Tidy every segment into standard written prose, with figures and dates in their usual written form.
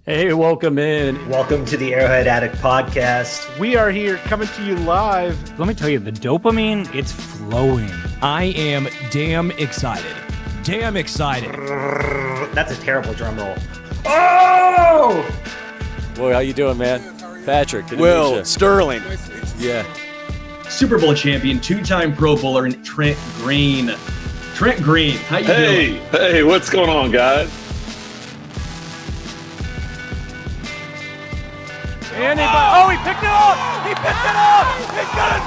Hey, welcome in. Welcome to the Arrowhead Addict podcast. We are here coming to you live. Let me tell you, the dopamine, it's flowing. I am damn excited. Damn excited. That's a terrible drum roll. Oh! Boy, how you doing, man? Patrick. Will Sterling. Yeah. Super Bowl champion, two-time Pro Bowler, and Trent Green. Trent Green, how you doing? Hey, what's going on, guys? And he picked it up! He picked it up! He's gonna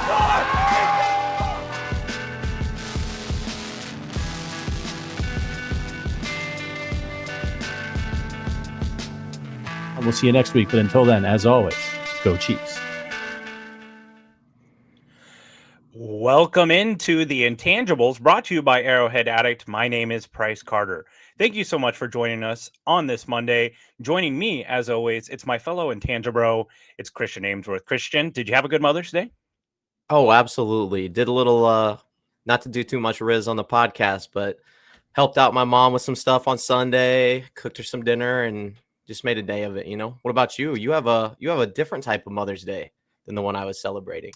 score! We'll see you next week, but until then, as always, go Chiefs. Welcome into the Intangibles, brought to you by Arrowhead Addict. My name is Price Carter. Thank you so much for joining us on this Monday. Joining me, as always, it's my fellow Intangibro. It's Christian Ainsworth. Christian, did you have a good Mother's Day? Oh, absolutely. Did a little, not to do too much Riz on the podcast, but helped out my mom with some stuff on Sunday, cooked her some dinner, and just made a day of it, you know? What about you? You have a different type of Mother's Day than the one I was celebrating.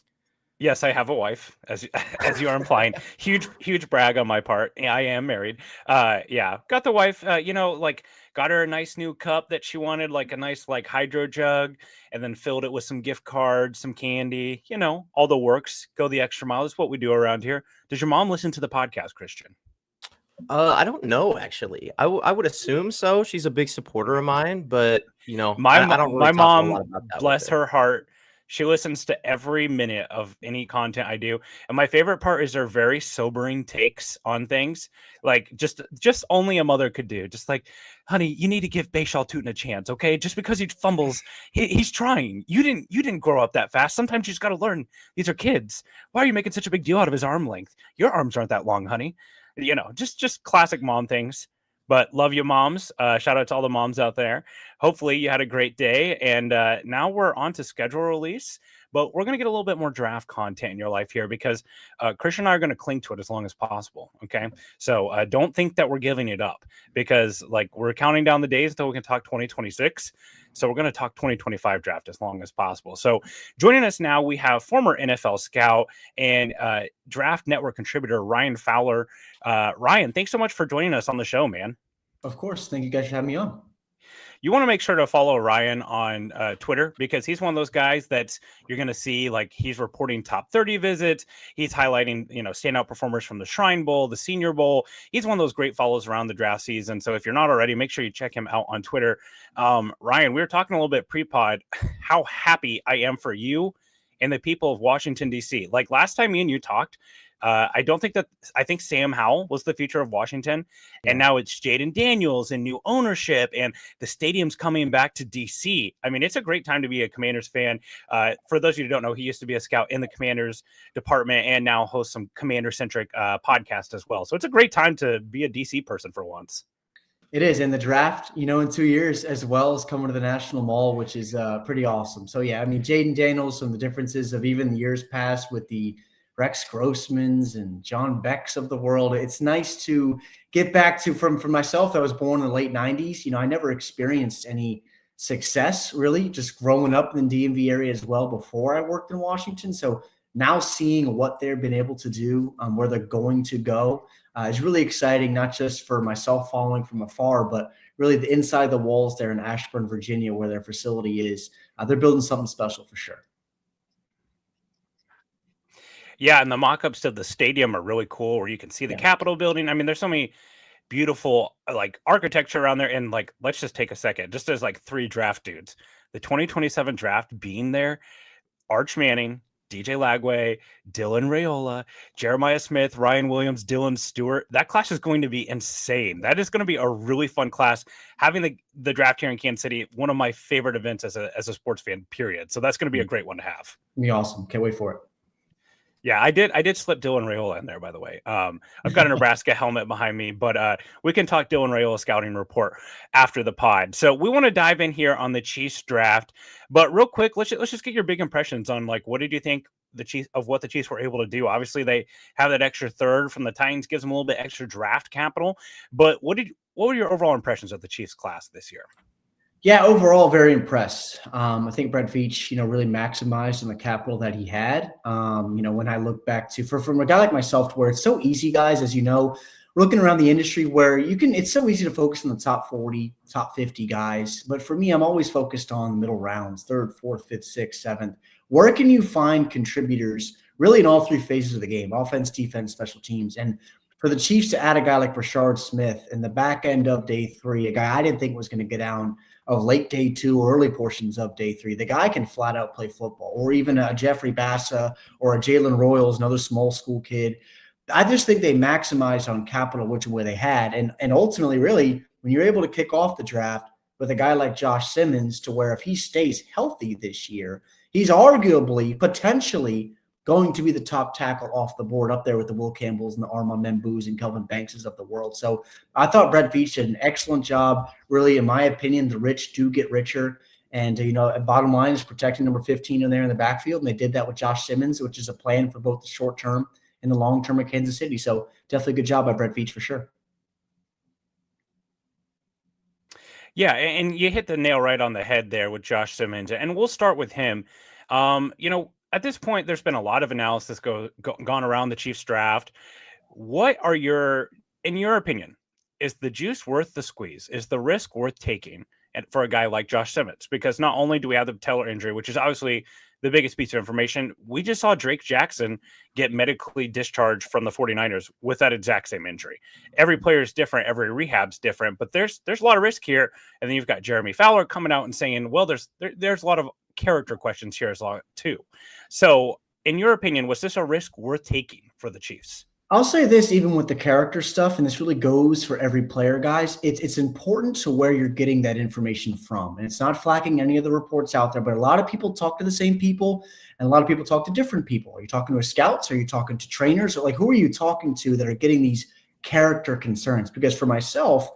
Yes, I have a wife, as you are implying. Huge brag on my part. Yeah, I am married. Got the wife, got her a nice new cup that she wanted, like a nice hydro jug, and then filled it with some gift cards, some candy, all the works, go the extra mile. That's what we do around here. Does your mom listen to the podcast, Christian? I don't know, actually. I would assume so. She's a big supporter of mine, but, I don't really my talk a lot mom, about that bless with her heart, she listens to every minute of any content I do. And my favorite part is her very sobering takes on things. Like just only a mother could do. Just like, honey, you need to give Brashard Tootin a chance, okay? Just because he fumbles, he's trying. You didn't grow up that fast. Sometimes you just got to learn. These are kids. Why are you making such a big deal out of his arm length? Your arms aren't that long, honey. Just classic mom things. But love you, moms. Shout out to all the moms out there. Hopefully you had a great day. And now we're on to schedule release. But we're going to get a little bit more draft content in your life here because Christian and I are going to cling to it as long as possible. Okay. So don't think that we're giving it up because we're counting down the days until we can talk 2026. So we're going to talk 2025 draft as long as possible. So joining us now, we have former NFL scout and Draft Network contributor, Ryan Fowler. Ryan, thanks so much for joining us on the show, man. Of course. Thank you guys for having me on. You want to make sure to follow Ryan on Twitter because he's one of those guys that you're going to see he's reporting top 30 visits. He's highlighting, standout performers from the Shrine Bowl, the Senior Bowl. He's one of those great follows around the draft season. So if you're not already, make sure you check him out on Twitter. Ryan, we were talking a little bit pre-pod how happy I am for you and the people of Washington, D.C. Like last time me and you talked, I think Sam Howell was the future of Washington, and now it's Jaden Daniels and new ownership, and the stadium's coming back to DC. I mean, it's a great time to be a Commanders fan. For those of you who don't know, he used to be a scout in the Commanders department and now hosts some Commander-centric podcast as well. So it's a great time to be a DC person for once. It is. And the draft, in 2 years as well as coming to the National Mall, which is pretty awesome. So, yeah, I mean, Jaden Daniels, some of the differences of even the years past with the Rex Grossmans and John Becks of the world. It's nice to get back to from myself. I was born in the late 90s. I never experienced any success really just growing up in the DMV area as well before I worked in Washington. So now seeing what they've been able to do, where they're going to go is really exciting, not just for myself following from afar, but really the inside the walls there in Ashburn, Virginia, where their facility is. They're building something special for sure. Yeah, and the mock-ups of the stadium are really cool where you can see the Capitol building. I mean, there's so many beautiful architecture around there. And let's just take a second, just as three draft dudes, the 2027 draft being there, Arch Manning, DJ Lagway, Dylan Raiola, Jeremiah Smith, Ryan Williams, Dylan Stewart. That class is going to be insane. That is going to be a really fun class. Having the draft here in Kansas City, one of my favorite events as a sports fan, period. So that's going to be a great one to have. Be awesome. Can't wait for it. Yeah, I did slip Dylan Raiola in there, by the way. I've got a Nebraska helmet behind me, but we can talk Dylan Raiola scouting report after the pod. So we want to dive in here on the Chiefs draft, but real quick, let's just get your big impressions on what did you think what the Chiefs were able to do? Obviously, they have that extra third from the Titans, gives them a little bit extra draft capital. But what were your overall impressions of the Chiefs class this year? Yeah, overall, very impressed. I think Brett Veach, really maximized on the capital that he had. When I look back to from a guy like myself, to where it's so easy, guys, as you know, looking around the industry where it's so easy to focus on the top 40, top 50 guys. But for me, I'm always focused on the middle rounds, third, fourth, fifth, sixth, seventh. Where can you find contributors really in all three phases of the game, offense, defense, special teams? And for the Chiefs to add a guy like Brashard Smith in the back end of day 3, a guy I didn't think was going to get down of late day 2 or early portions of day 3, the guy can flat out play football, or even a Jeffrey Bassa or a Jalen Royals, another small school kid. I just think they maximized on capital, which way they had. And ultimately, really, when you're able to kick off the draft with a guy like Josh Simmons, to where if he stays healthy this year, he's arguably, potentially going to be the top tackle off the board, up there with the Will Campbells and the Armand Membous and Kelvin Bankses of the world. So I thought Brett Veach did an excellent job. Really, in my opinion, the rich do get richer. And, bottom line is protecting number 15 in there in the backfield. And they did that with Josh Simmons, which is a plan for both the short term and the long term of Kansas City. So definitely a good job by Brett Veach for sure. Yeah, and you hit the nail right on the head there with Josh Simmons. And we'll start with him. At this point, there's been a lot of analysis gone around the Chiefs draft. What are in your opinion, is the juice worth the squeeze? Is the risk worth taking for a guy like Josh Simmons? Because not only do we have the patellar injury, which is obviously the biggest piece of information, we just saw Drake Jackson get medically discharged from the 49ers with that exact same injury. Every player is different. Every rehab's different, but there's a lot of risk here. And then you've got Jeremy Fowler coming out and saying, well, there's a lot of character questions here as well too. So in your opinion, was this a risk worth taking for the Chiefs? I'll say this, even with the character stuff, and this really goes for every player, guys, it's important to where you're getting that information from. And it's not flagging any of the reports out there, but a lot of people talk to the same people and a lot of people talk to different people. Are you talking to scouts? Are you talking to trainers? Or who are you talking to that are getting these character concerns? Because for myself,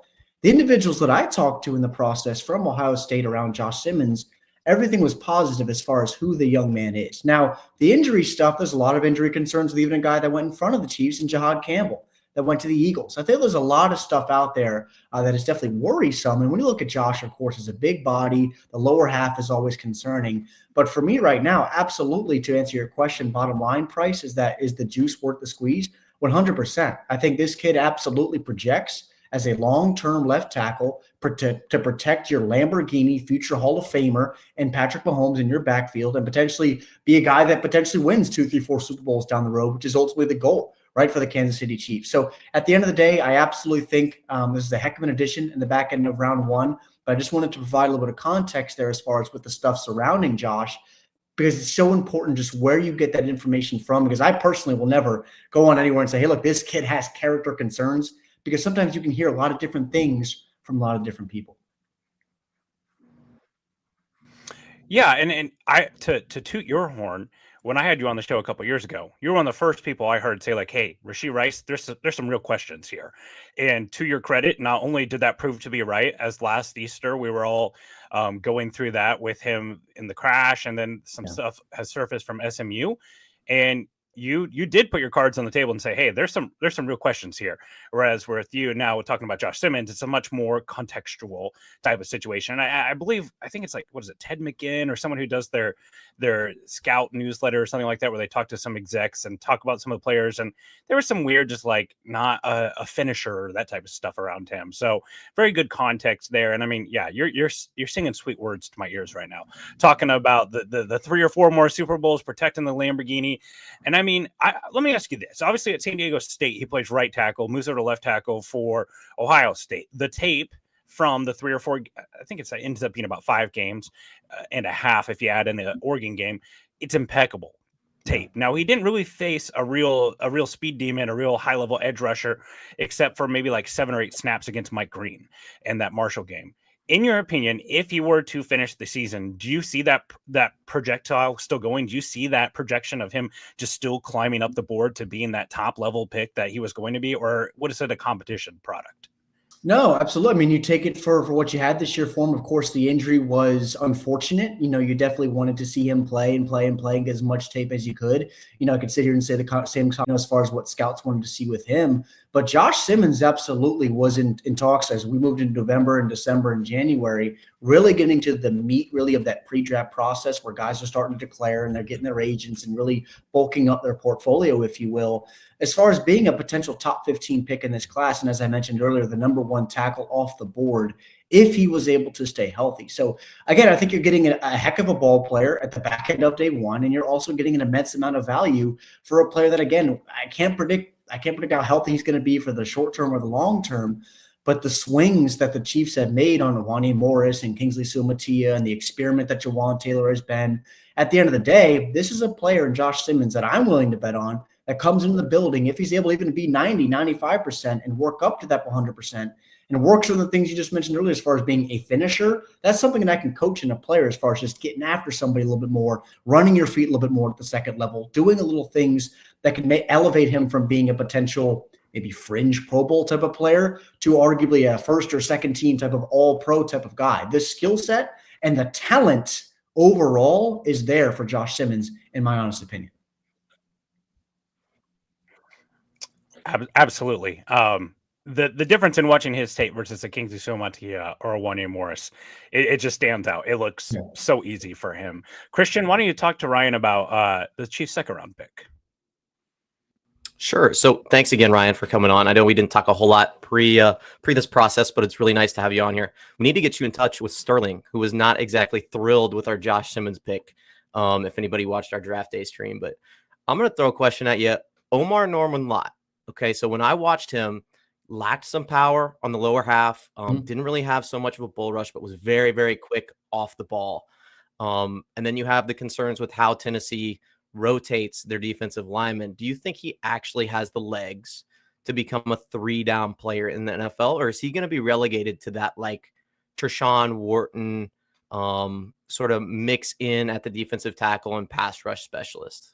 the individuals that I talked to in the process from Ohio State around Josh Simmons, everything was positive as far as who the young man is. Now, the injury stuff, there's a lot of injury concerns with even a guy that went in front of the Chiefs and Jahad Campbell that went to the Eagles. I think there's a lot of stuff out there that is definitely worrisome. And when you look at Josh, of course, is a big body. The lower half is always concerning. But for me right now, absolutely, to answer your question, bottom line price, is the juice worth the squeeze? 100%. I think this kid absolutely projects as a long-term left tackle to protect your Lamborghini future Hall of Famer and Patrick Mahomes in your backfield, and potentially be a guy that potentially wins 2, 3, 4 Super Bowls down the road, which is ultimately the goal, right, for the Kansas City Chiefs. So at the end of the day, I absolutely think this is a heck of an addition in the back end of round 1, but I just wanted to provide a little bit of context there as far as with the stuff surrounding Josh, because it's so important just where you get that information from, because I personally will never go on anywhere and say, hey, look, this kid has character concerns, because sometimes you can hear a lot of different things from a lot of different people. Yeah, and I to toot your horn, when I had you on the show a couple years ago, you were one of the first people I heard say, like, hey, Rashee Rice, there's some real questions here. And to your credit, not only did that prove to be right, as last Easter we were all going through that with him in the crash, and then some stuff has surfaced from SMU, and you did put your cards on the table and say, hey, there's some real questions here. Whereas with you now, we're talking about Josh Simmons, it's a much more contextual type of situation. And I think it's like, what is it, Ted McGinn or someone who does their scout newsletter or something like that, where they talk to some execs and talk about some of the players. And there was some weird, just like not a finisher or that type of stuff around him. So very good context there. And I mean, yeah, you're singing sweet words to my ears right now, talking about the 3 or 4 more Super Bowls, protecting the Lamborghini. And I mean, let me ask you this. Obviously, at San Diego State, he plays right tackle, moves over to left tackle for Ohio State. The tape from the 3 or 4, I think it ends up being about 5 games and a half if you add in the Oregon game. It's impeccable tape. Now, he didn't really face a real speed demon, a real high-level edge rusher, except for maybe like 7 or 8 snaps against Mike Green in that Marshall game. In your opinion, if he were to finish the season, do you see that projectile still going? Do you see that projection of him just still climbing up the board to being that top level pick that he was going to be, or what is it, a competition product? No, absolutely. I mean, you take it for what you had this year for him. Of course, the injury was unfortunate. You definitely wanted to see him play and get as much tape as you could. I could sit here and say the same time as far as what scouts wanted to see with him. But Josh Simmons absolutely was in talks as we moved into November and December and January, really getting to the meat really of that pre-draft process where guys are starting to declare and they're getting their agents and really bulking up their portfolio, if you will, as far as being a potential top 15 pick in this class. And as I mentioned earlier, the number one tackle off the board if he was able to stay healthy. So again, I think you're getting a heck of a ball player at the back end of day one, and you're also getting an immense amount of value for a player that, again, I can't predict how healthy he's going to be for the short term or the long term, but the swings that the Chiefs have made on Wanya Morris and Kingsley Sumatia and the experiment that Jawan Taylor has been, at the end of the day, this is a player in Josh Simmons that I'm willing to bet on that comes into the building if he's able even to be 90, 95% and work up to that 100%. And works on the things you just mentioned earlier as far as being a finisher. That's something that I can coach in a player as far as just getting after somebody a little bit more, running your feet a little bit more at the second level, doing a little things that can elevate him from being a potential maybe fringe Pro Bowl type of player to arguably a first or second team type of all-pro type of guy. This skill set and the talent overall is there for Josh Simmons, in my honest opinion. Absolutely. The difference in watching his tape versus a Kingsley Sumatia or a Wanya Morris, it just stands out. It looks so easy for him. Christian, why don't you talk to Ryan about the Chiefs' second round pick? Sure. So thanks again, Ryan, for coming on. I know we didn't talk a whole lot pre this process, but it's really nice to have you on here. We need to get you in touch with Sterling, who was not exactly thrilled with our Josh Simmons pick. If anybody watched our draft day stream, but I'm going to throw a question at you. Omarr Norman Lott. Okay. So when I watched him, lacked some power on the lower half, didn't really have so much of a bull rush, but was very, very quick off the ball. And then you have the concerns with how Tennessee rotates their defensive linemen. Do you think he actually has the legs to become a 3-down player in the NFL, or is he going to be relegated to that like Tershawn Wharton sort of mix in at the defensive tackle and pass rush specialist?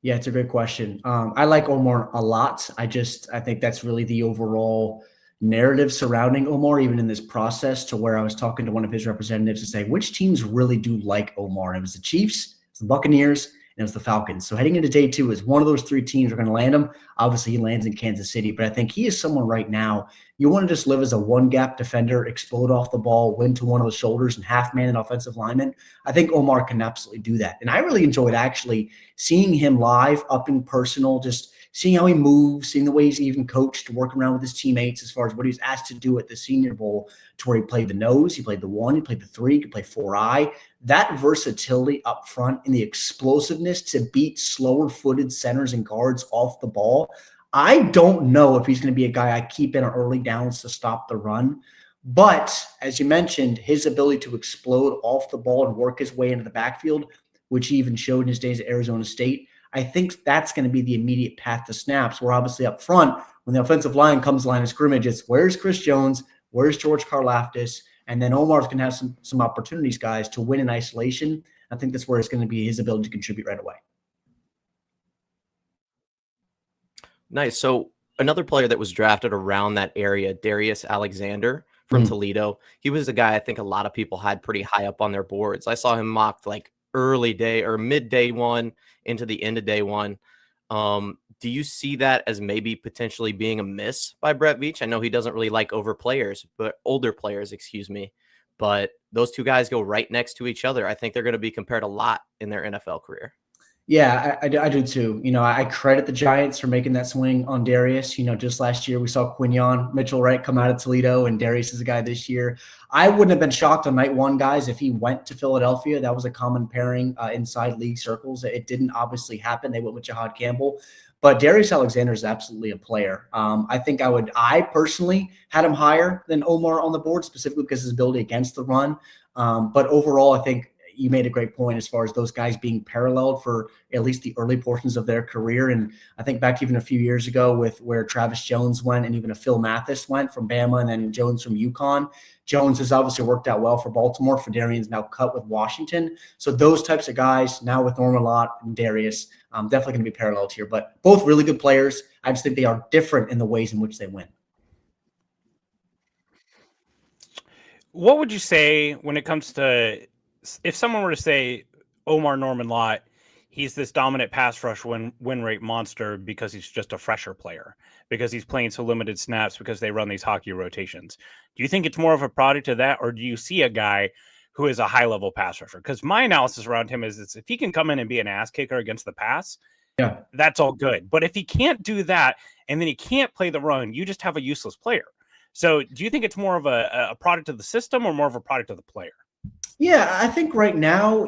Yeah, it's a great question. I like Omarr a lot. I think that's really the overall narrative surrounding Omarr, even in this process, to where I was talking to one of his representatives to say, which teams really do like Omarr? It was the Chiefs, it was the Buccaneers, and it was the Falcons. So heading into day two is one of those three teams are going to land him. Obviously, he lands in Kansas City, but I think he is someone right now, you want to just live as a one-gap defender, explode off the ball, win to one of the shoulders, and half-man an offensive lineman. I think Omarr can absolutely do that. And I really enjoyed actually seeing him live, up in personal, just seeing how he moves, seeing the way he's even coached, working around with his teammates as far as what he was asked to do at the Senior Bowl, to where he played the nose, he played the 1, he played the 3, he could play 4-eye. That versatility up front and the explosiveness to beat slower-footed centers and guards off the ball. I don't know if he's going to be a guy I keep in early downs to stop the run. But as you mentioned, his ability to explode off the ball and work his way into the backfield, which he even showed in his days at Arizona State, I think that's going to be the immediate path to snaps. Where obviously up front, when the offensive line comes to line of scrimmage, it's where's Chris Jones, where's George Karlaftis, and then Omar's going to have some opportunities, guys, to win in isolation. I think that's where it's going to be his ability to contribute right away. Nice. So another player that was drafted around that area, Darius Alexander from Toledo. He was a guy I think a lot of people had pretty high up on their boards. I saw him mocked like early day or mid day one into the end of day one. Do you see that as maybe potentially being a miss by Brett Veach? I know he doesn't really like older players, but those two guys go right next to each other. I think they're going to be compared a lot in their NFL career. Yeah, I do too. I credit the Giants for making that swing on Darius. Just last year we saw Quinyon Mitchell-Wright come out of Toledo, and Darius is a guy this year. I wouldn't have been shocked on night one, guys, if he went to Philadelphia. That was a common pairing inside league circles. It didn't obviously happen. They went with Jahad Campbell. But Darius Alexander is absolutely a player. I think I personally had him higher than Omarr on the board, specifically because of his ability against the run. But overall, I think you made a great point as far as those guys being paralleled for at least the early portions of their career. And I think back even a few years ago with where Travis Jones went and even a Phil Mathis went from Bama and then Jones from UConn. Jones has obviously worked out well for Baltimore. Fedarian's now cut with Washington. So those types of guys now with Norman Lott and Darius, definitely going to be paralleled here. But both really good players. I just think they are different in the ways in which they win. What would you say when it comes to, if someone were to say Omarr Norman Lott, he's this dominant pass rush win rate monster because he's just a fresher player, because he's playing so limited snaps, because they run these hockey rotations. Do you think it's more of a product of that, or do you see a guy who is a high-level pass rusher? Because my analysis around him is if he can come in and be an ass kicker against the pass, that's all good. But if he can't do that and then he can't play the run, you just have a useless player. So do you think it's more of a product of the system or more of a product of the player? Yeah, I think right now,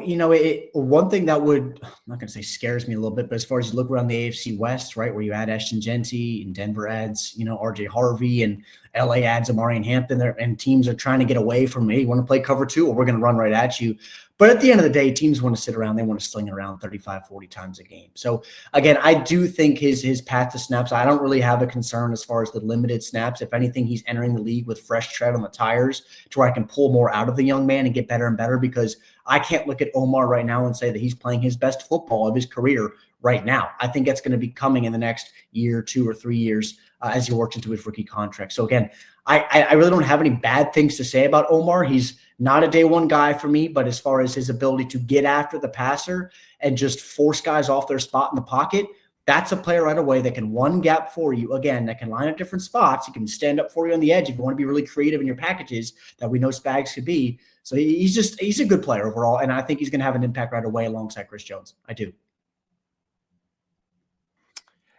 one thing that I'm not going to say scares me a little bit, but as far as you look around the AFC West, right, where you add Ashton Giolotte and Denver adds, RJ Harvey, and LA adds Amari and Hampton there, and teams are trying to get away from, hey, you want to play cover 2, or we're going to run right at you. But at the end of the day, teams want to sit around. They want to sling it around 35, 40 times a game. So, again, I do think his path to snaps, I don't really have a concern as far as the limited snaps. If anything, he's entering the league with fresh tread on the tires to where I can pull more out of the young man and get better and better, because I can't look at Omarr right now and say that he's playing his best football of his career right now. I think that's going to be coming in the next year, 2 or 3 years as he works into his rookie contract. So, again, I really don't have any bad things to say about Omarr. He's not a day one guy for me, but as far as his ability to get after the passer and just force guys off their spot in the pocket, that's a player right away that can one gap for you. Again, that can line up different spots. He can stand up for you on the edge if you want to be really creative in your packages that we know Spags could be. So he's a good player overall, and I think he's going to have an impact right away alongside Chris Jones. I do.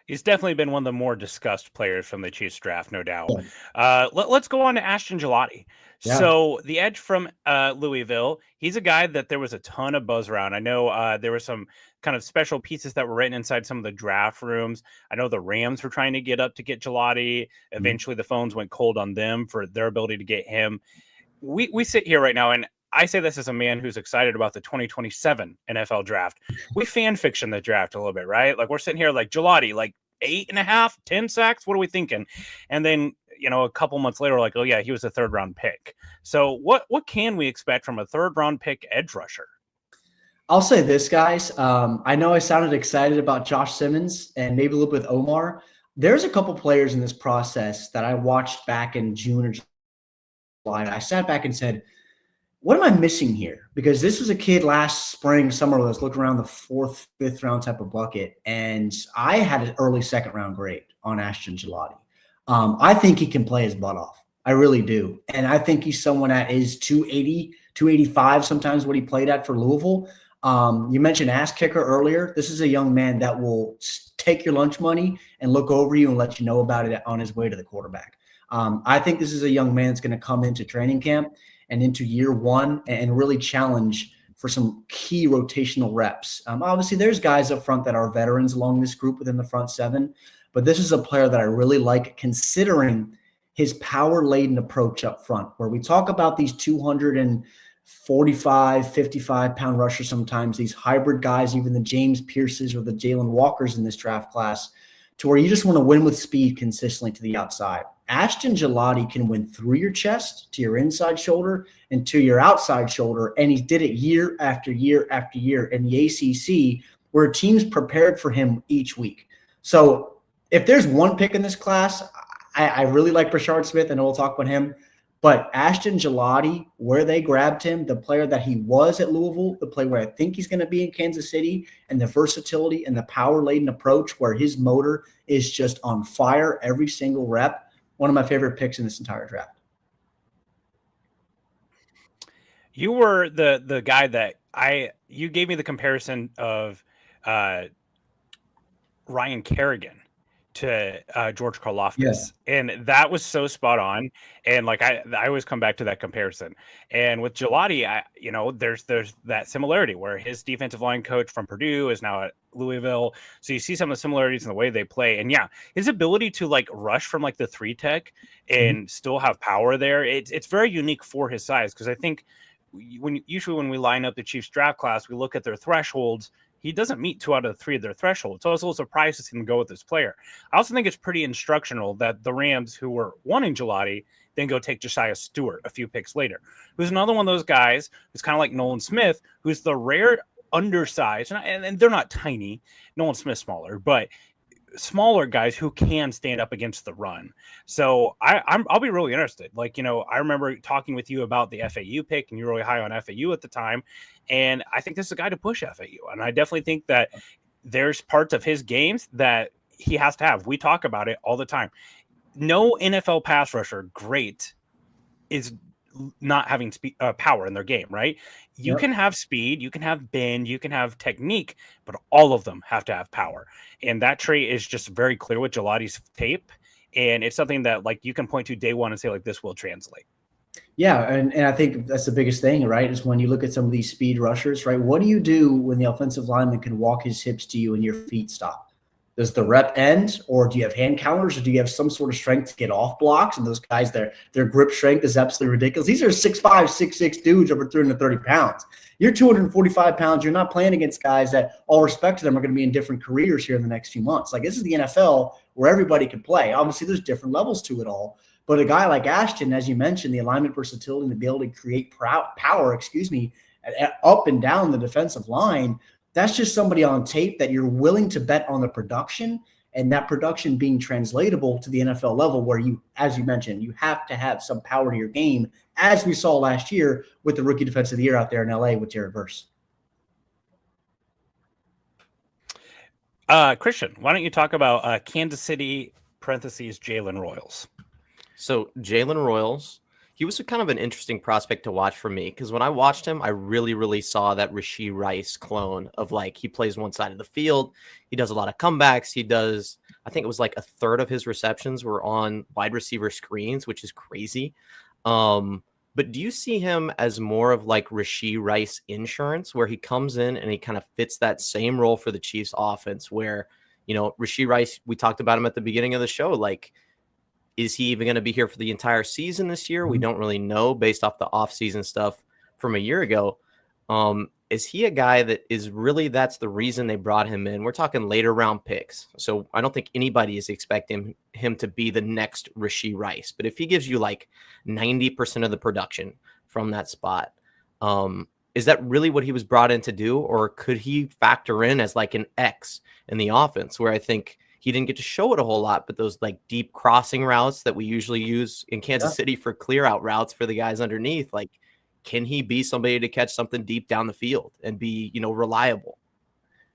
He's definitely been one of the more discussed players from the Chiefs draft, no doubt. Let's go on to Ashton Giolotte. Yeah. So the edge from Louisville, he's a guy that there was a ton of buzz around. I know there were some kind of special pieces that were written inside some of the draft rooms. I know the Rams were trying to get up to get Giolotte. Eventually the phones went cold on them for their ability to get him. We sit here right now, and I say this as a man who's excited about the 2027 NFL draft. We fan fiction the draft a little bit, right? Like we're sitting here like Giolotte, like 8.5, 10 sacks. What are we thinking? And then, a couple months later, like, oh yeah, he was a 3rd round pick. So what can we expect from a 3rd round pick edge rusher? I'll say this, guys. I know I sounded excited about Josh Simmons and maybe a little bit with Omarr. There's a couple players in this process that I watched back in June or July. I sat back and said, what am I missing here? Because this was a kid last spring, summer, that was looking around the 4th, 5th round type of bucket. And I had an early 2nd round grade on Ashton Giolotte. I think he can play his butt off. I really do. And I think he's someone that is 280, 285, sometimes what he played at for Louisville. You mentioned ass kicker earlier. This is a young man that will take your lunch money and look over you and let you know about it on his way to the quarterback. I think this is a young man that's going to come into training camp and into year one and really challenge for some key rotational reps. Obviously, there's guys up front that are veterans along this group within the front 7, but this is a player that I really like considering his power-laden approach up front, where we talk about these 245, 55-pound rushers sometimes, these hybrid guys, even the James Pierces or the Jalen Walkers in this draft class, to where you just want to win with speed consistently to the outside. Ashton Giolotte can win through your chest, to your inside shoulder, and to your outside shoulder, and he did it year after year after year in the ACC, where teams prepared for him each week. So if there's one pick in this class, I really like Brashard Smith, and we'll talk about him. But Ashton Giolotte, where they grabbed him, the player that he was at Louisville, the player where I think he's going to be in Kansas City, and the versatility and the power-laden approach where his motor is just on fire every single rep, one of my favorite picks in this entire draft. You were the guy that you gave me the comparison of Ryan Kerrigan to George Karlaftis. Yeah. And that was so spot on. And like, I always come back to that comparison. And with Giolotte, there's that similarity where his defensive line coach from Purdue is now at Louisville. So you see some of the similarities in the way they play. And yeah, his ability to like rush from like the 3 tech and still have power there. It's very unique for his size. Cause I think usually when we line up the Chiefs draft class, we look at their thresholds. He doesn't meet 2 out of 3 of their thresholds. So I was a little surprised to see him go with this player. I also think it's pretty instructional that the Rams, who were wanting Giolotte, then go take Josiah Stewart a few picks later, who's another one of those guys who's kind of like Nolan Smith, who's the rare undersized, and they're not tiny. Nolan Smith's smaller, but smaller guys who can stand up against the run. So I'll be really interested. Like, I remember talking with you about the FAU pick, and you were really high on FAU at the time. And I think this is a guy to push FAU. And I definitely think that there's parts of his games that he has to have. We talk about it all the time. No NFL pass rusher great is not having power in their game, right? You can have speed, you can have bend, you can have technique, but all of them have to have power. And that trait is just very clear with Giolotte's tape. And it's something that like you can point to day one and say like this will translate. Yeah, and I think that's the biggest thing, right? Is when you look at some of these speed rushers, right? What do you do when the offensive lineman can walk his hips to you and your feet stop? Does the rep end, or do you have hand counters, or do you have some sort of strength to get off blocks? And those guys, their grip strength is absolutely ridiculous. These are 6'5", 6'6" dudes over 330 pounds. You're 245 pounds. You're not playing against guys that, all respect to them, are going to be in different careers here in the next few months. Like, this is the NFL where everybody can play. Obviously, there's different levels to it all. But a guy like Ashton, as you mentioned, the alignment versatility and the ability to create power, up and down the defensive line, that's just somebody on tape that you're willing to bet on the production, and that production being translatable to the NFL level where you, as you mentioned, you have to have some power to your game, as we saw last year with the rookie defensive of the year out there in LA with Jared Verse. Christian, why don't you talk about Kansas City parentheses Jalen Royals? So Jalen Royals, he was kind of an interesting prospect to watch for me, because when I watched him, I really saw that Rashee Rice clone of like, he plays one side of the field. He does a lot of comebacks. He does, I think it was like a third of his receptions were on wide receiver screens, which is crazy. But do you see him as more of like Rashee Rice insurance, where he comes in and he kind of fits that same role for the Chiefs offense where, Rashee Rice, we talked about him at the beginning of the show, like, is he even going to be here for the entire season this year? We don't really know based off the offseason stuff from a year ago. Is he a guy that is really, that's the reason they brought him in? We're talking later round picks. So I don't think anybody is expecting him to be the next Rashee Rice. But if he gives you like 90% of the production from that spot, is that really what he was brought in to do? Or could he factor in as like an X in the offense, where I think he didn't get to show it a whole lot, but those like deep crossing routes that we usually use in Kansas City for clear out routes for the guys underneath, like, can he be somebody to catch something deep down the field and be, reliable?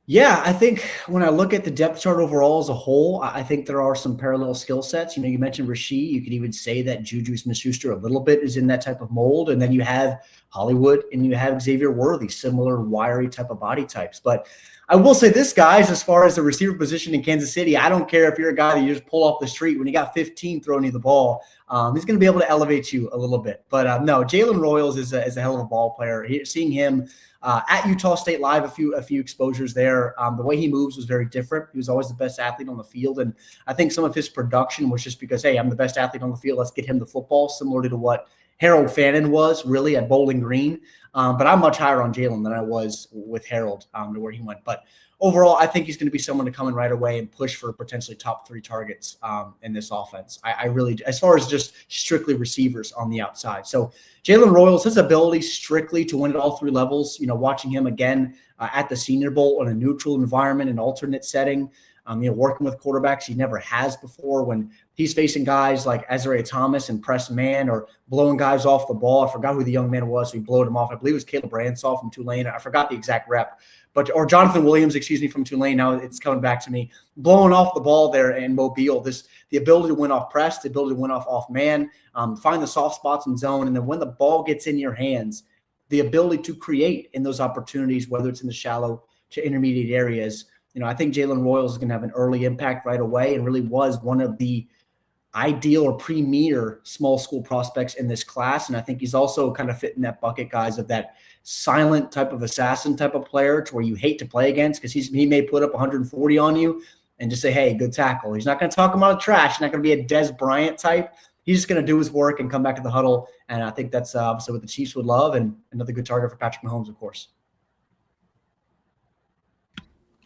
Yeah, I think when I look at the depth chart overall as a whole, I think there are some parallel skill sets. You mentioned Rashee. You could even say that Juju Smith-Schuster a little bit is in that type of mold. And then you have Hollywood and you have Xavier Worthy, similar wiry type of body types. But I will say this, guys, as far as the receiver position in Kansas City, I don't care if you're a guy that you just pull off the street when you got 15 throwing you the ball. He's going to be able to elevate you a little bit. But no, Jalen Royals is a hell of a ball player. Seeing him at Utah State Live, a few exposures there. The way he moves was very different. He was always the best athlete on the field. And I think some of his production was just because, hey, I'm the best athlete on the field. Let's get him the football, similar to what Harold Fannin was really at Bowling Green. But I'm much higher on Jalen than I was with Harold to where he went. But overall, I think he's going to be someone to come in right away and push for potentially top 3 targets in this offense. I really, as far as just strictly receivers on the outside. So Jalen Royals, his ability strictly to win at all 3 levels, watching him again at the Senior Bowl in a neutral environment, an alternate setting, working with quarterbacks he never has before, when he's facing guys like Ezra Thomas and press man or blowing guys off the ball. I forgot who the young man was, so he blowed him off. I believe it was Caleb Bransall from Tulane. I forgot the exact rep. Or Jonathan Williams, from Tulane. Now it's coming back to me. Blowing off the ball there in Mobile. The ability to win off press, the ability to win off man, find the soft spots in zone, and then when the ball gets in your hands, the ability to create in those opportunities, whether it's in the shallow to intermediate areas. I think Jalen Royals is going to have an early impact right away, and really was one of the ideal or premier small school prospects in this class. And I think he's also kind of fitting that bucket, guys, of that silent type of assassin type of player to where you hate to play against, because he may put up 140 on you and just say, hey, good tackle. He's not going to talk him out of trash. He's not going to be a Des Bryant type. He's just going to do his work and come back to the huddle. And I think that's obviously what the Chiefs would love, and another good target for Patrick Mahomes, of course.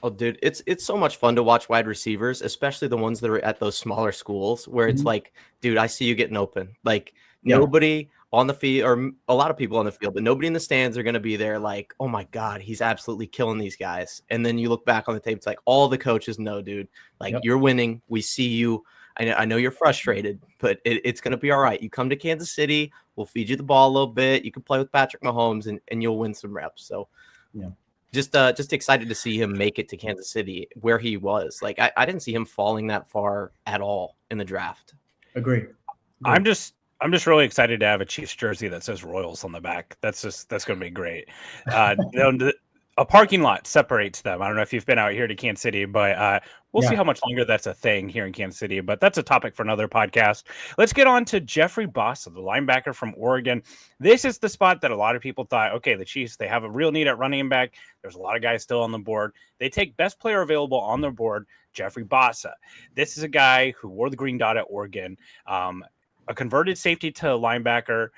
Oh, dude, it's so much fun to watch wide receivers, especially the ones that are at those smaller schools where it's like, dude, I see you getting open. Like, nobody on the field, or a lot of people on the field, but nobody in the stands are going to be there like, oh my God, he's absolutely killing these guys. And then you look back on the tape, it's like all the coaches know, dude, like you're winning. We see you. I know you're frustrated, but it's going to be all right. You come to Kansas City, we'll feed you the ball a little bit. You can play with Patrick Mahomes and you'll win some reps. So just excited to see him make it to Kansas City where he was. Like I didn't see him falling that far at all in the draft. Agree. I'm just really excited to have a Chiefs jersey that says Royals on the back. That's going to be great. A parking lot separates them. I don't know if you've been out here to Kansas City, but we'll see how much longer that's a thing here in Kansas City. But that's a topic for another podcast. Let's get on to Jeffrey Bassa, the linebacker from Oregon. This is the spot that a lot of people thought, okay, the Chiefs, they have a real need at running back. There's a lot of guys still on the board. They take best player available on their board, Jeffrey Bassa. This is a guy who wore the green dot at Oregon, a converted safety to linebacker.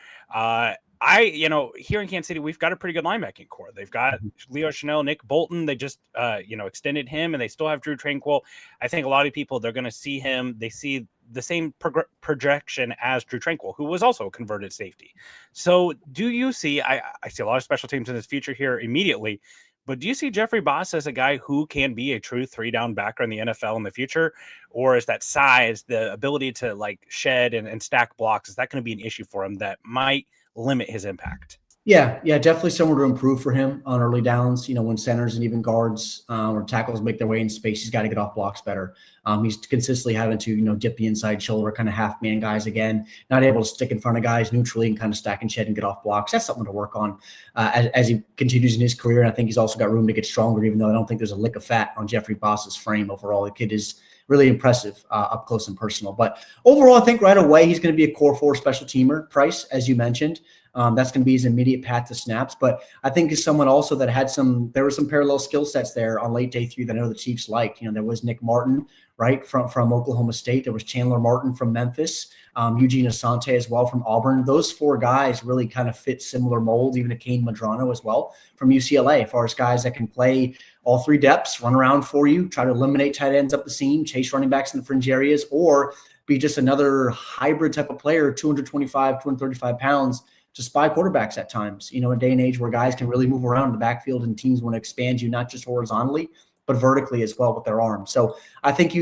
Here in Kansas City, we've got a pretty good linebacking core. They've got Leo Chanel, Nick Bolton. They just, extended him, and they still have Drew Tranquill. I think a lot of people, they're going to see him. They see the same projection as Drew Tranquill, who was also a converted safety. So do you see, I see a lot of special teams in his future here immediately, but do you see Jeffrey Bassa as a guy who can be a true 3-down backer in the NFL in the future? Or is that size, the ability to like shed and stack blocks, is that going to be an issue for him that might limit his impact? Yeah, definitely somewhere to improve for him on early downs. When centers and even guards or tackles make their way in space, he's got to get off blocks better. He's consistently having to, dip the inside shoulder, kind of half man guys again, not able to stick in front of guys neutrally and kind of stack and shed and get off blocks. That's something to work on as he continues in his career. And I think he's also got room to get stronger, even though I don't think there's a lick of fat on Jeffrey Bassa's frame overall. The kid is really impressive up close and personal. But overall, I think right away he's going to be a core 4 special teamer, Price, as you mentioned. That's going to be his immediate path to snaps. But I think is someone also that had there were some parallel skill sets there on late day 3 that I know the Chiefs liked. There was Nick Martin, right, from Oklahoma State. There was Chandler Martin from Memphis, Eugene Asante as well from Auburn. Those 4 guys really kind of fit similar molds, even a Kane Madrano as well from UCLA, as far as guys that can play all 3 depths, run around for you, try to eliminate tight ends up the seam, chase running backs in the fringe areas, or be just another hybrid type of player, 225, 235 pounds, to spy quarterbacks at times, in a day and age where guys can really move around in the backfield and teams want to expand you, not just horizontally, but vertically as well with their arms. So I think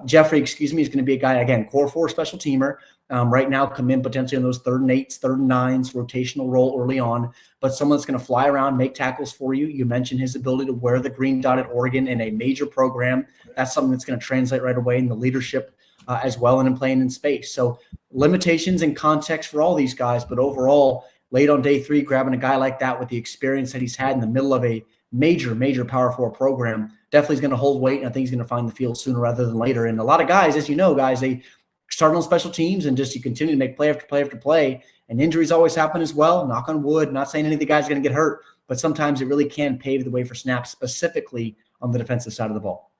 Jeffrey, is going to be a guy, again, core 4 special teamer. Right now, come in potentially in those 3rd and 8s, 3rd and 9s, rotational role early on, but someone that's going to fly around, make tackles for you. You mentioned his ability to wear the green dot at Oregon in a major program. That's something that's going to translate right away in the leadership as well and in playing in space. So limitations and context for all these guys, but overall, late on day 3, grabbing a guy like that with the experience that he's had in the middle of a major Power 4 program definitely is going to hold weight, and I think he's going to find the field sooner rather than later. And a lot of guys, as you know, they start on special teams and just you continue to make play after play after play, and injuries always happen as well. Knock on wood, not saying any of the guys are going to get hurt, but sometimes it really can pave the way for snaps, specifically on the defensive side of the ball.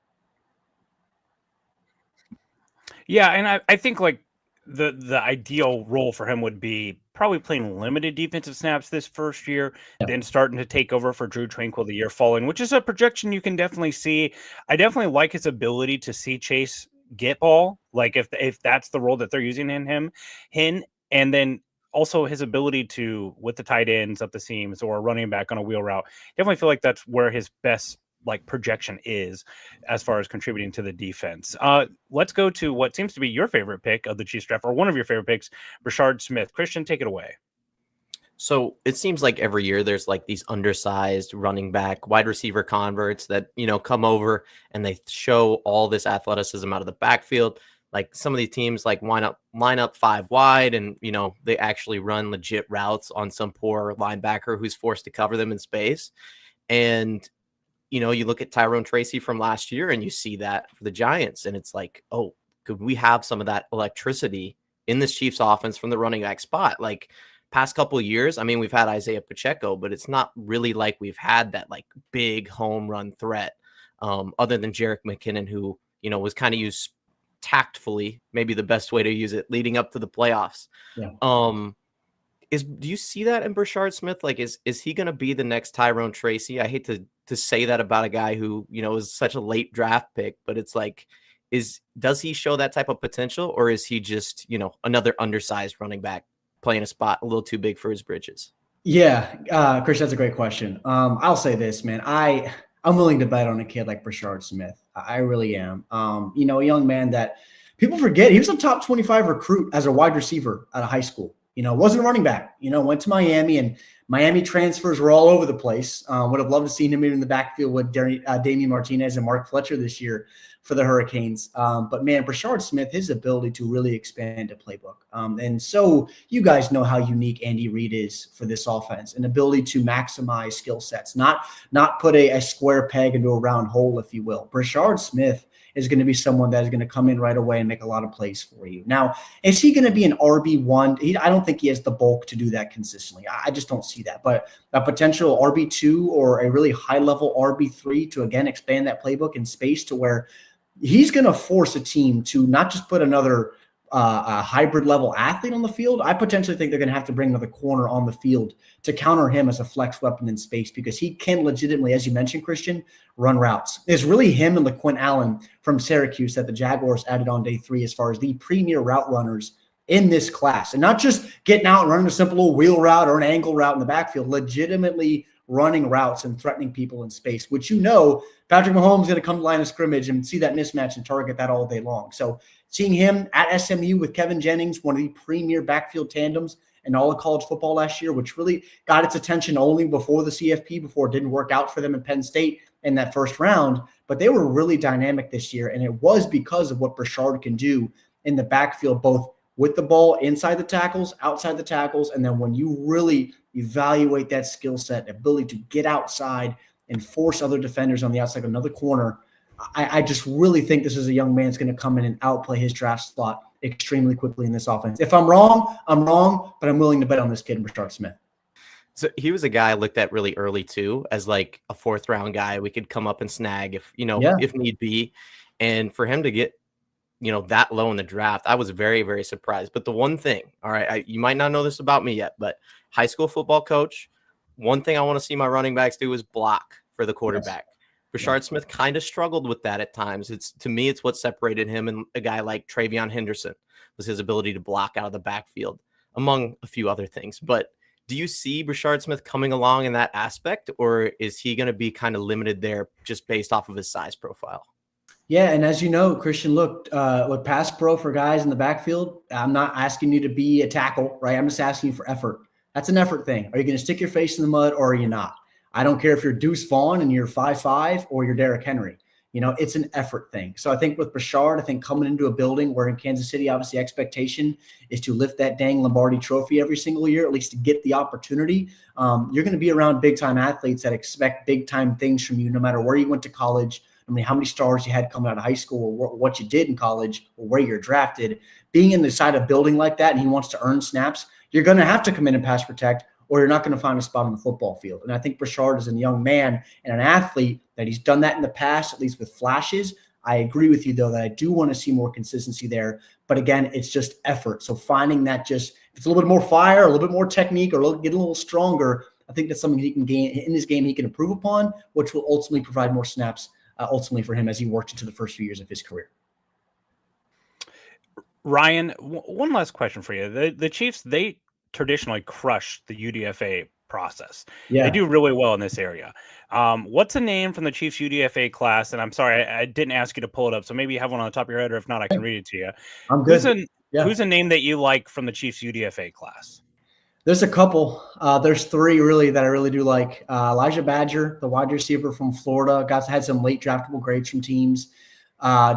Yeah, and I think like the ideal role for him would be probably playing limited defensive snaps this first year, then starting to take over for Drew Tranquill the year following, which is a projection you can definitely see. I definitely like his ability to see Chase get ball, like if that's the role that they're using in him, and then also his ability to, with the tight ends up the seams or running back on a wheel route, definitely feel like that's where his best projection is as far as contributing to the defense. Let's go to what seems to be your favorite pick of the Chiefs draft, or one of your favorite picks, Brashard Smith. Christian, take it away. So it seems like every year there's these undersized running back, wide receiver converts that, come over and they show all this athleticism out of the backfield. Like some of these teams line up 5 wide and, they actually run legit routes on some poor linebacker who's forced to cover them in space. And you look at Tyrone Tracy from last year and you see that for the Giants. And it's like, oh, could we have some of that electricity in this Chiefs offense from the running back spot? Past couple of years, I mean, we've had Isaiah Pacheco, but it's not really like we've had that big home run threat other than Jerick McKinnon, who, was kind of used tactfully, maybe the best way to use it leading up to the playoffs. Yeah. Do you see that in Brashard Smith? Is he going to be the next Tyrone Tracy? I hate to say that about a guy who, is such a late draft pick, but it's does he show that type of potential, or is he just, another undersized running back? playing a spot a little too big for his britches? Yeah, Chris, that's a great question. I'll say this, man. I'm willing to bet on a kid like Brashard Smith. I really am. A young man that people forget he was a top 25 recruit as a wide receiver out of high school. Wasn't a running back. Went to Miami, and Miami transfers were all over the place. Would have loved to see him in the backfield with Damian Martinez and Mark Fletcher this year for the Hurricanes. But man, Brashard Smith, his ability to really expand a playbook. And so you guys know how unique Andy Reid is for this offense, an ability to maximize skill sets, not put a square peg into a round hole, if you will. Brashard Smith is going to be someone that is going to come in right away and make a lot of plays for you. Now, is he going to be an RB1? I don't think he has the bulk to do that consistently. I just don't see that. But a potential RB2 or a really high-level RB3 to, again, expand that playbook in space to where he's going to force a team to not just put another a hybrid level athlete on the field. I potentially think they're going to have to bring another corner on the field to counter him as a flex weapon in space, because he can legitimately, as you mentioned, Christian, run routes. It's really him and LaQuint Allen from Syracuse that the Jaguars added on day 3 as far as the premier route runners in this class. And not just getting out and running a simple little wheel route or an angle route in the backfield, legitimately running routes and threatening people in space, which Patrick Mahomes is going to come to line of scrimmage and see that mismatch and target that all day long. So seeing him at SMU with Kevin Jennings, one of the premier backfield tandems in all of college football last year, which really got its attention only before the CFP, before it didn't work out for them in Penn State in that first round. But they were really dynamic this year, and it was because of what Brashard can do in the backfield, both with the ball inside the tackles, outside the tackles, and then when you really evaluate that skill set, ability to get outside and force other defenders on the outside of another corner, I just really think this is a young man that's going to come in and outplay his draft slot extremely quickly in this offense. If I'm wrong, I'm wrong, but I'm willing to bet on this kid, Brashard Smith. So he was a guy I looked at really early too, as like a 4th round guy we could come up and snag if need be. And for him to get, that low in the draft, I was very, very surprised. But the one thing, all right, you might not know this about me yet, but high school football coach, one thing I want to see my running backs do is block for the quarterback. Yes. Brashard Smith kind of struggled with that at times. To me, it's what separated him and a guy like Travion Henderson, was his ability to block out of the backfield, among a few other things. But do you see Brashard Smith coming along in that aspect, or is he going to be kind of limited there just based off of his size profile? Yeah, and as you know, Christian, look pass pro for guys in the backfield. I'm not asking you to be a tackle, right? I'm just asking you for effort. That's an effort thing. Are you going to stick your face in the mud, or are you not? I don't care if you're Deuce Vaughn and you're 5'5" or you're Derrick Henry. It's an effort thing. So I think with Brashard, coming into a building where in Kansas City, obviously expectation is to lift that dang Lombardi trophy every single year, at least to get the opportunity. You're going to be around big-time athletes that expect big-time things from you, no matter where you went to college, how many stars you had coming out of high school, or what you did in college, or where you're drafted. Being inside a building like that, and he wants to earn snaps, you're going to have to come in and pass protect, or you're not going to find a spot on the football field. And I think Brashard is a young man and an athlete that he's done that in the past, at least with flashes. I agree with you, though, that I do want to see more consistency there. But again, it's just effort. So finding that if it's a little bit more fire, a little bit more technique, or get a little stronger, I think that's something he can gain in his game he can improve upon, which will ultimately provide more snaps ultimately for him as he worked into the first few years of his career. Ryan, one last question for you. The Chiefs, they traditionally crush the UDFA process. Yeah. They do really well in this area. What's a name from the Chiefs UDFA class? And I'm sorry, I didn't ask you to pull it up, so maybe you have one on the top of your head, or if not, I can read it to you. I'm good. Who's a name that you like from the Chiefs UDFA class? There's a couple. There's 3 really that I really do like. Elijah Badger, the wide receiver from Florida, had some late draftable grades from teams.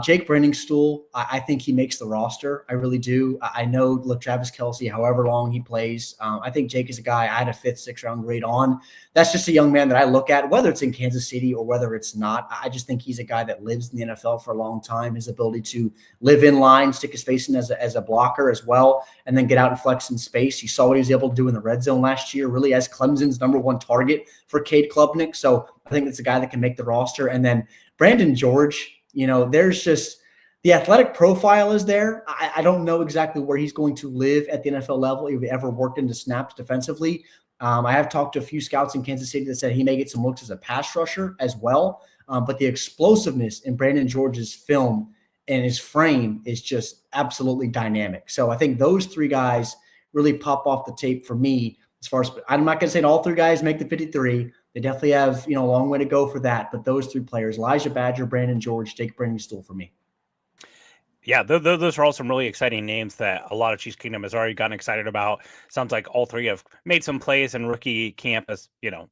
Jake Brenningstool, I think he makes the roster. I really do. I know Travis Kelce, however long he plays. I think Jake is a guy I had a 5th, 6th round grade on. That's just a young man that I look at, whether it's in Kansas City or whether it's not. I just think he's a guy that lives in the NFL for a long time. His ability to live in line, stick his face in as a blocker as well, and then get out and flex in space. You saw what he was able to do in the red zone last year, really as Clemson's #1 target for Cade Klubnik. So I think it's a guy that can make the roster. And then Brandon George, there's just the athletic profile is there. I don't know exactly where he's going to live at the NFL level, if he ever worked into snaps defensively. I have talked to a few scouts in Kansas City that said he may get some looks as a pass rusher as well. But the explosiveness in Brandon George's film and his frame is just absolutely dynamic. So I think those 3 guys really pop off the tape for me as far as I'm not going to say all 3 guys make the 53. They definitely have, a long way to go for that. But those 3 players, Elijah Badger, Brandon George, Jake Briningstool for me. Yeah, those are all some really exciting names that a lot of Chiefs Kingdom has already gotten excited about. Sounds like all 3 have made some plays in rookie camp, as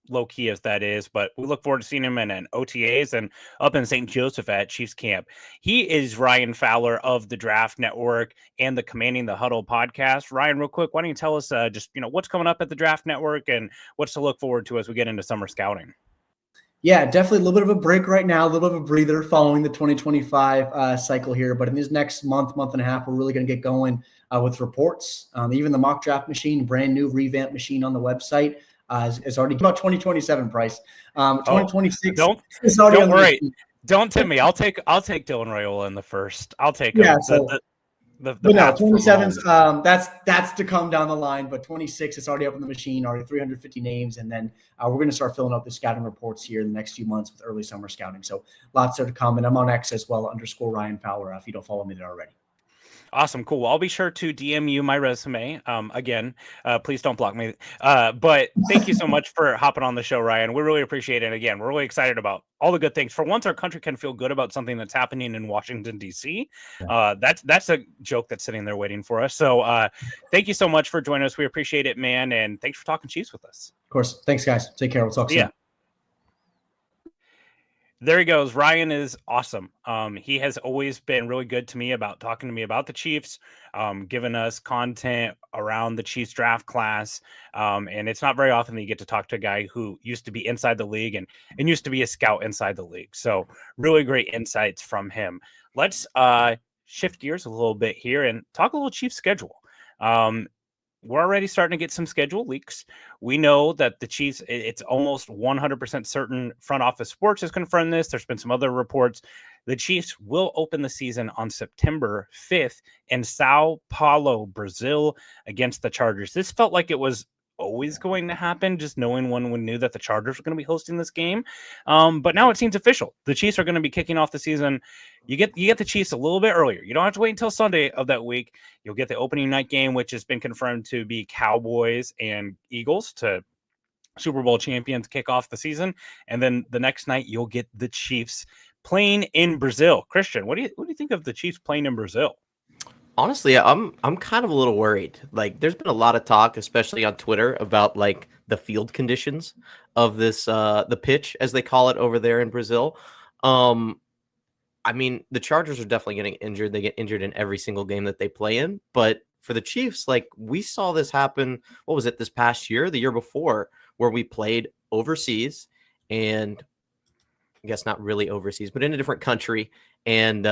low key as that is. But we look forward to seeing him in an OTAs and up in St. Joseph at Chiefs camp. He is Ryan Fowler of the Draft Network and the Commanding the Huddle podcast. Ryan, real quick, why don't you tell us just what's coming up at the Draft Network and what's to look forward to as we get into summer scouting? Yeah, definitely a little bit of a break right now, a little bit of a breather following the 2025 cycle here. But in this next month and a half, we're really going to get going with reports. Even the mock draft machine, brand new revamped machine on the website, is already about 2027 price. 2026. Don't worry. Don't tip me. I'll take Dylan Royals in the first. I'll take him. Yeah, The but no, 27's that's to come down the line. But 26, it's already up in the machine, already 350 names, and then we're going to start filling up the scouting reports here in the next few months with early summer scouting. So lots there to come, and I'm on X as well, _Ryan Fowler if you don't follow me there already. Awesome. Cool. Well, I'll be sure to DM you my resume. Again, please don't block me. But thank you so much for hopping on the show, Ryan. We really appreciate it. Again, we're really excited about all the good things. For once, our country can feel good about something that's happening in Washington, D.C. That's a joke that's sitting there waiting for us. So thank you so much for joining us. We appreciate it, man. And thanks for talking Chiefs with us. Of course. Thanks, guys. Take care. We'll talk soon. Yeah. There he goes. Ryan is awesome. He has always been really good to me about talking to me about the Chiefs, giving us content around the Chiefs draft class. And it's not very often that you get to talk to a guy who used to be inside the league and used to be a scout inside the league. So really great insights from him. Let's shift gears a little bit here and talk a little Chiefs schedule. We're already starting to get some schedule leaks. We know that the Chiefs, it's almost 100% certain Front Office Sports has confirmed this. There's been some other reports. The Chiefs will open the season on September 5th in São Paulo, Brazil, against the Chargers. This felt like it was always going to happen, just knowing when we knew that the Chargers were going to be hosting this game. But now it seems official. The Chiefs are going to be kicking off the season. You get the Chiefs a little bit earlier. You don't have to wait until Sunday of that week. You'll get the opening night game, which has been confirmed to be Cowboys and Eagles, to Super Bowl champions kick off the season. And then the next night you'll get the Chiefs playing in Brazil. Christian, what do you think of the Chiefs playing in Brazil? Honestly, I'm kind of a little worried. Like, there's been a lot of talk, especially on Twitter, about like the field conditions of this the pitch, as they call it over there in Brazil. I mean, the Chargers are definitely getting injured. They get injured in every single game that they play in. But for the Chiefs, like, we saw this happen, what was it, this past year, the year before, where we played overseas, and I guess not really overseas, but in a different country, and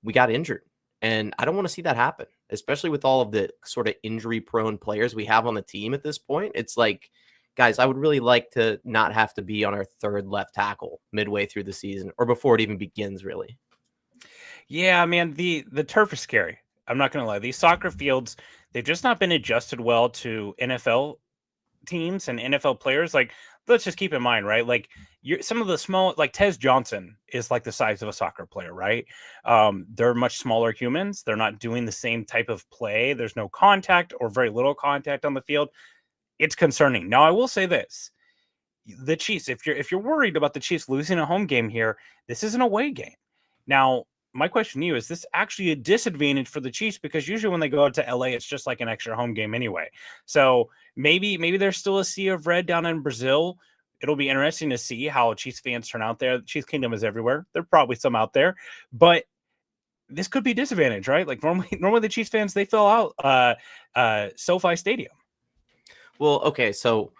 we got injured. And I don't want to see that happen, especially with all of the sort of injury-prone players we have on the team at this point. It's like, guys, I would really like to not have to be on our third left tackle midway through the season or before it even begins, really. Yeah, man, the turf is scary. I'm not going to lie. These soccer fields, they've just not been adjusted well to NFL teams and NFL players. Like, let's just keep in mind, right? Like, some of the small, like Tez Johnson is like the size of a soccer player, right? They're much smaller humans. They're not doing the same type of play. There's no contact or very little contact on the field. It's concerning. Now, I will say this. The Chiefs, if you're worried about the Chiefs losing a home game here, this is an away game. Now, my question to you, is this actually a disadvantage for the Chiefs? Because usually when they go out to LA, it's just like an extra home game anyway. So maybe there's still a sea of red down in Brazil. It'll be interesting to see how Chiefs fans turn out there. The Chiefs Kingdom is everywhere. There are probably some out there, but this could be a disadvantage, right? Like normally the Chiefs fans, they fill out SoFi Stadium. Well, okay, so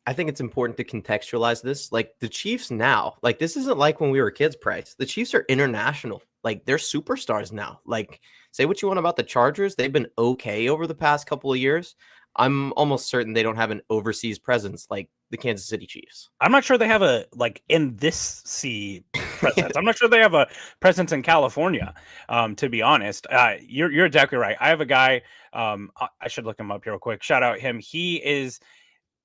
I think it's important to contextualize this. Like, the Chiefs now, like, this isn't like when we were kids, Price. The Chiefs are international. Like, they're superstars now. Like, say what you want about the Chargers. They've been okay over the past couple of years. I'm almost certain they don't have an overseas presence like the Kansas City Chiefs. I'm not sure they have a, like, in this sea presence. I'm not sure they have a presence in California, to be honest. You're exactly right. I have a guy, I should look him up here real quick. Shout out him. He is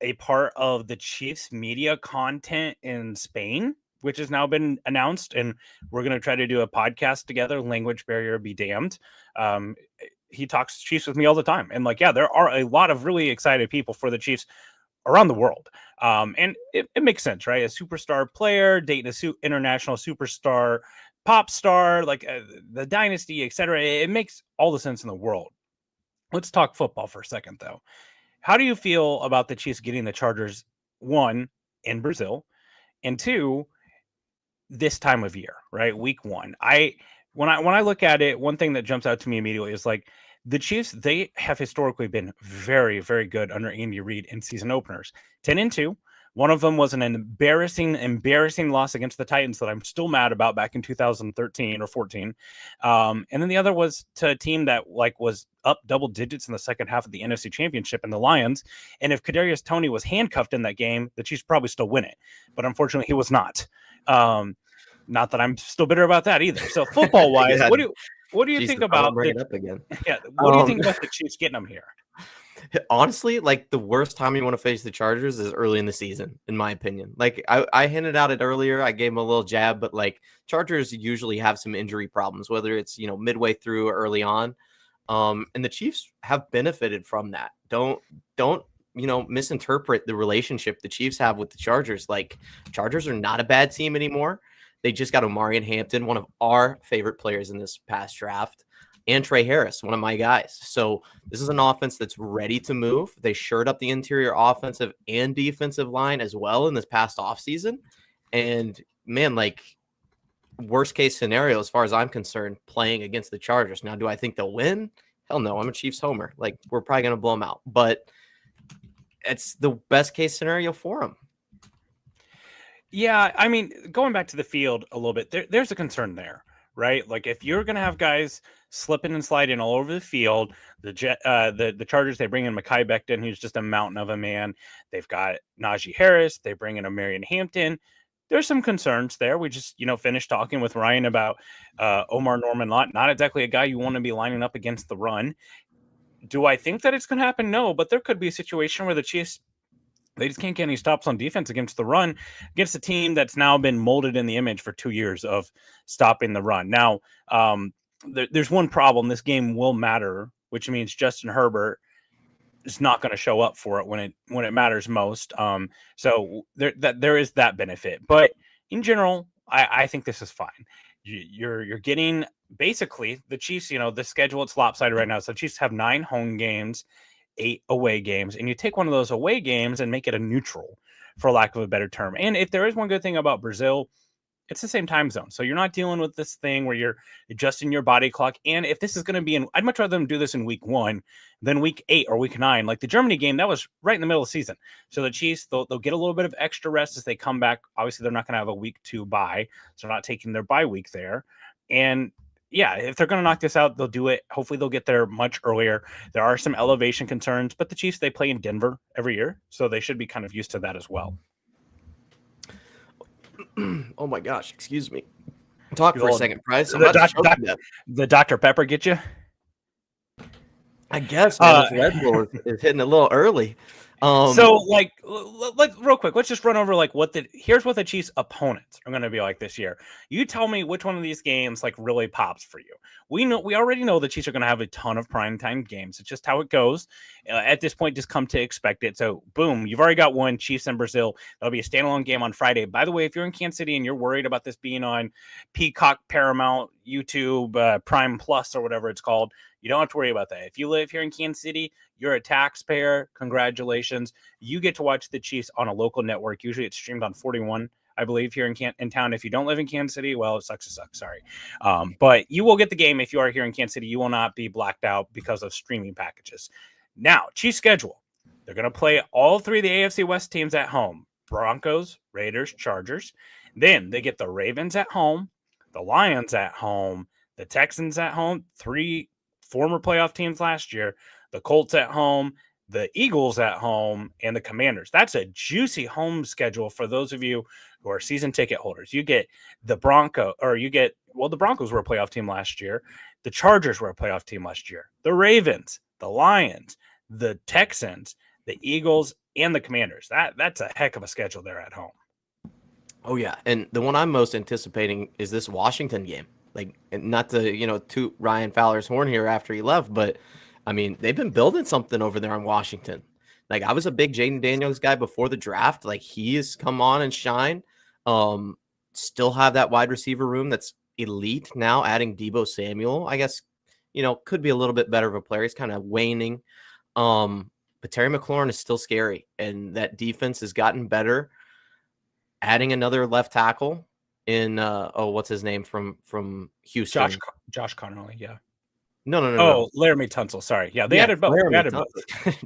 a part of the Chiefs media content in Spain, which has now been announced, and we're going to try to do a podcast together. Language barrier be damned. he talks Chiefs with me all the time. And like, yeah, there are a lot of really excited people for the Chiefs around the world. And it makes sense, right? A superstar player dating a international superstar, pop star, like the dynasty, etc. It makes all the sense in the world. Let's talk football for a second, though. How do you feel about the Chiefs getting the Chargers, one, in Brazil, and two, this time of year, right? Week 1. When I look at it, one thing that jumps out to me immediately is like the Chiefs, they have historically been very, very good under Andy Reid in season openers. 10-2. One of them was an embarrassing loss against the Titans that I'm still mad about back in 2013 or 14. And then the other was to a team that like was up double digits in the second half of the NFC Championship in the Lions. And if Kadarius Toney was handcuffed in that game, the Chiefs probably still win it. But unfortunately, he was not. Not that I'm still bitter about that either. So football wise, Yeah. what do you think about bring it up again? Yeah, what do you think about the Chiefs getting them here? Honestly, like the worst time you want to face the Chargers is early in the season, in my opinion. Like I hinted at it earlier. I gave them a little jab, but like Chargers usually have some injury problems, whether it's, midway through or early on. And the Chiefs have benefited from that. Don't misinterpret the relationship the Chiefs have with the Chargers. Like Chargers are not a bad team anymore. They just got Omarion Hampton, one of our favorite players in this past draft, and Trey Harris, one of my guys. So this is an offense that's ready to move. They shored up the interior offensive and defensive line as well in this past offseason. And man, like worst case scenario, as far as I'm concerned, playing against the Chargers. Now, do I think they'll win? Hell no. I'm a Chiefs homer. Like we're probably going to blow them out, but it's the best case scenario for them. Yeah, I mean, going back to the field a little bit, there's a concern there, right? Like if you're going to have guys slipping and sliding all over the field, the Chargers, they bring in Mekhi Becton, who's just a mountain of a man. They've got Najee Harris. They bring in Omarion Hampton. There's some concerns there. We just, finished talking with Ryan about Omarr Norman Lott. Not exactly a guy you want to be lining up against the run. Do I think that it's going to happen? No, but there could be a situation where the Chiefs, they just can't get any stops on defense against the run, against a team that's now been molded in the image for 2 years of stopping the run. Now, there's one problem. This game will matter, which means Justin Herbert is not going to show up for it when it matters most. So there is that benefit. But in general, I think this is fine. You're getting basically the Chiefs, the schedule, it's lopsided right now. So the Chiefs have 9 home games, 8 away games, and you take one of those away games and make it a neutral, for lack of a better term. And if there is one good thing about Brazil, it's the same time zone. So you're not dealing with this thing where you're adjusting your body clock. And if this is going to be I'd much rather them do this in week 1 than week 8 or week 9. Like the Germany game, that was right in the middle of the season. So the Chiefs, they'll get a little bit of extra rest as they come back. Obviously, they're not going to have a week 2 bye. So they're not taking their bye week there. And yeah, if they're going to knock this out, they'll do it. Hopefully they'll get there much earlier. There are some elevation concerns, but the Chiefs, they play in Denver every year, so they should be kind of used to that as well. Oh my gosh, excuse me. Talk for a second, Price. The Dr. Pepper get you? I guess this Red Bull is hitting a little early. So, like, let's real quick. Let's just run over like here's what the Chiefs' opponents are going to be like this year. You tell me which one of these games like really pops for you. We already know the Chiefs are going to have a ton of primetime games. It's just how it goes. At this point, just come to expect it. So, boom, you've already got one, Chiefs and Brazil. That'll be a standalone game on Friday. By the way, if you're in Kansas City and you're worried about this being on Peacock, Paramount, YouTube, Prime Plus, or whatever it's called, you don't have to worry about that. If you live here in Kansas City, you're a taxpayer. Congratulations. You get to watch the Chiefs on a local network. Usually it's streamed on 41, I believe, here in town. If you don't live in Kansas City, well, it sucks to suck. Sorry. But you will get the game if you are here in Kansas City. You will not be blacked out because of streaming packages. Now, Chiefs schedule. They're going to play all 3 of the AFC West teams at home. Broncos, Raiders, Chargers. Then they get the Ravens at home, the Lions at home, the Texans at home, 3 former playoff teams last year, the Colts at home, the Eagles at home, and the Commanders. That's a juicy home schedule for those of you who are season ticket holders. You get the Broncos were a playoff team last year. The Chargers were a playoff team last year. The Ravens, the Lions, the Texans, the Eagles, and the Commanders. That's a heck of a schedule there at home. Oh, yeah. And the one I'm most anticipating is this Washington game. Like, and not to, toot Ryan Fowler's horn here after he left, but I mean, they've been building something over there in Washington. Like, I was a big Jaden Daniels guy before the draft. Like, he has come on and shine. Still have that wide receiver room that's elite now, adding Deebo Samuel. I guess, could be a little bit better of a player. He's kind of waning. But Terry McLaurin is still scary, and that defense has gotten better. Adding another left tackle in what's his name from Houston? Josh Connerly, yeah. No. Laramie Tunsil. Sorry. Yeah, they added both.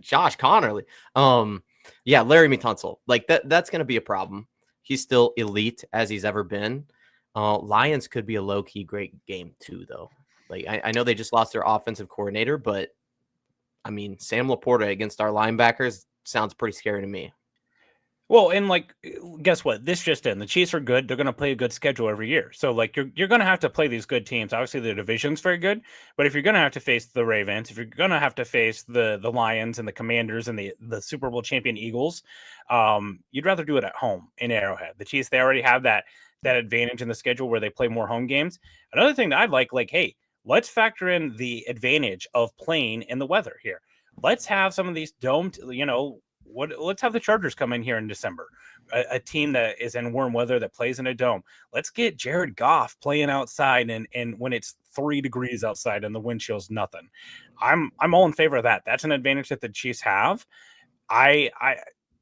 Josh Connerly. Laramie Tunsil. Like that's gonna be a problem. He's still elite as he's ever been. Lions could be a low-key great game too, though. Like I know they just lost their offensive coordinator, but I mean, Sam Laporta against our linebackers sounds pretty scary to me. Well, and guess what? This just in. The Chiefs are good. They're going to play a good schedule every year. So, you're going to have to play these good teams. Obviously, the division's very good. But if you're going to have to face the Ravens, if you're going to have to face the Lions and the Commanders and the Super Bowl champion Eagles, you'd rather do it at home in Arrowhead. The Chiefs, they already have that advantage in the schedule where they play more home games. Another thing that I'd like, hey, let's factor in the advantage of playing in the weather here. Let's have some of these domed, let's have the Chargers come in here in December, a team that is in warm weather that plays in a dome. Let's get Jared Goff playing outside and when it's 3 degrees outside and the wind chill's nothing. I'm all in favor of that. That's an advantage that the Chiefs have. And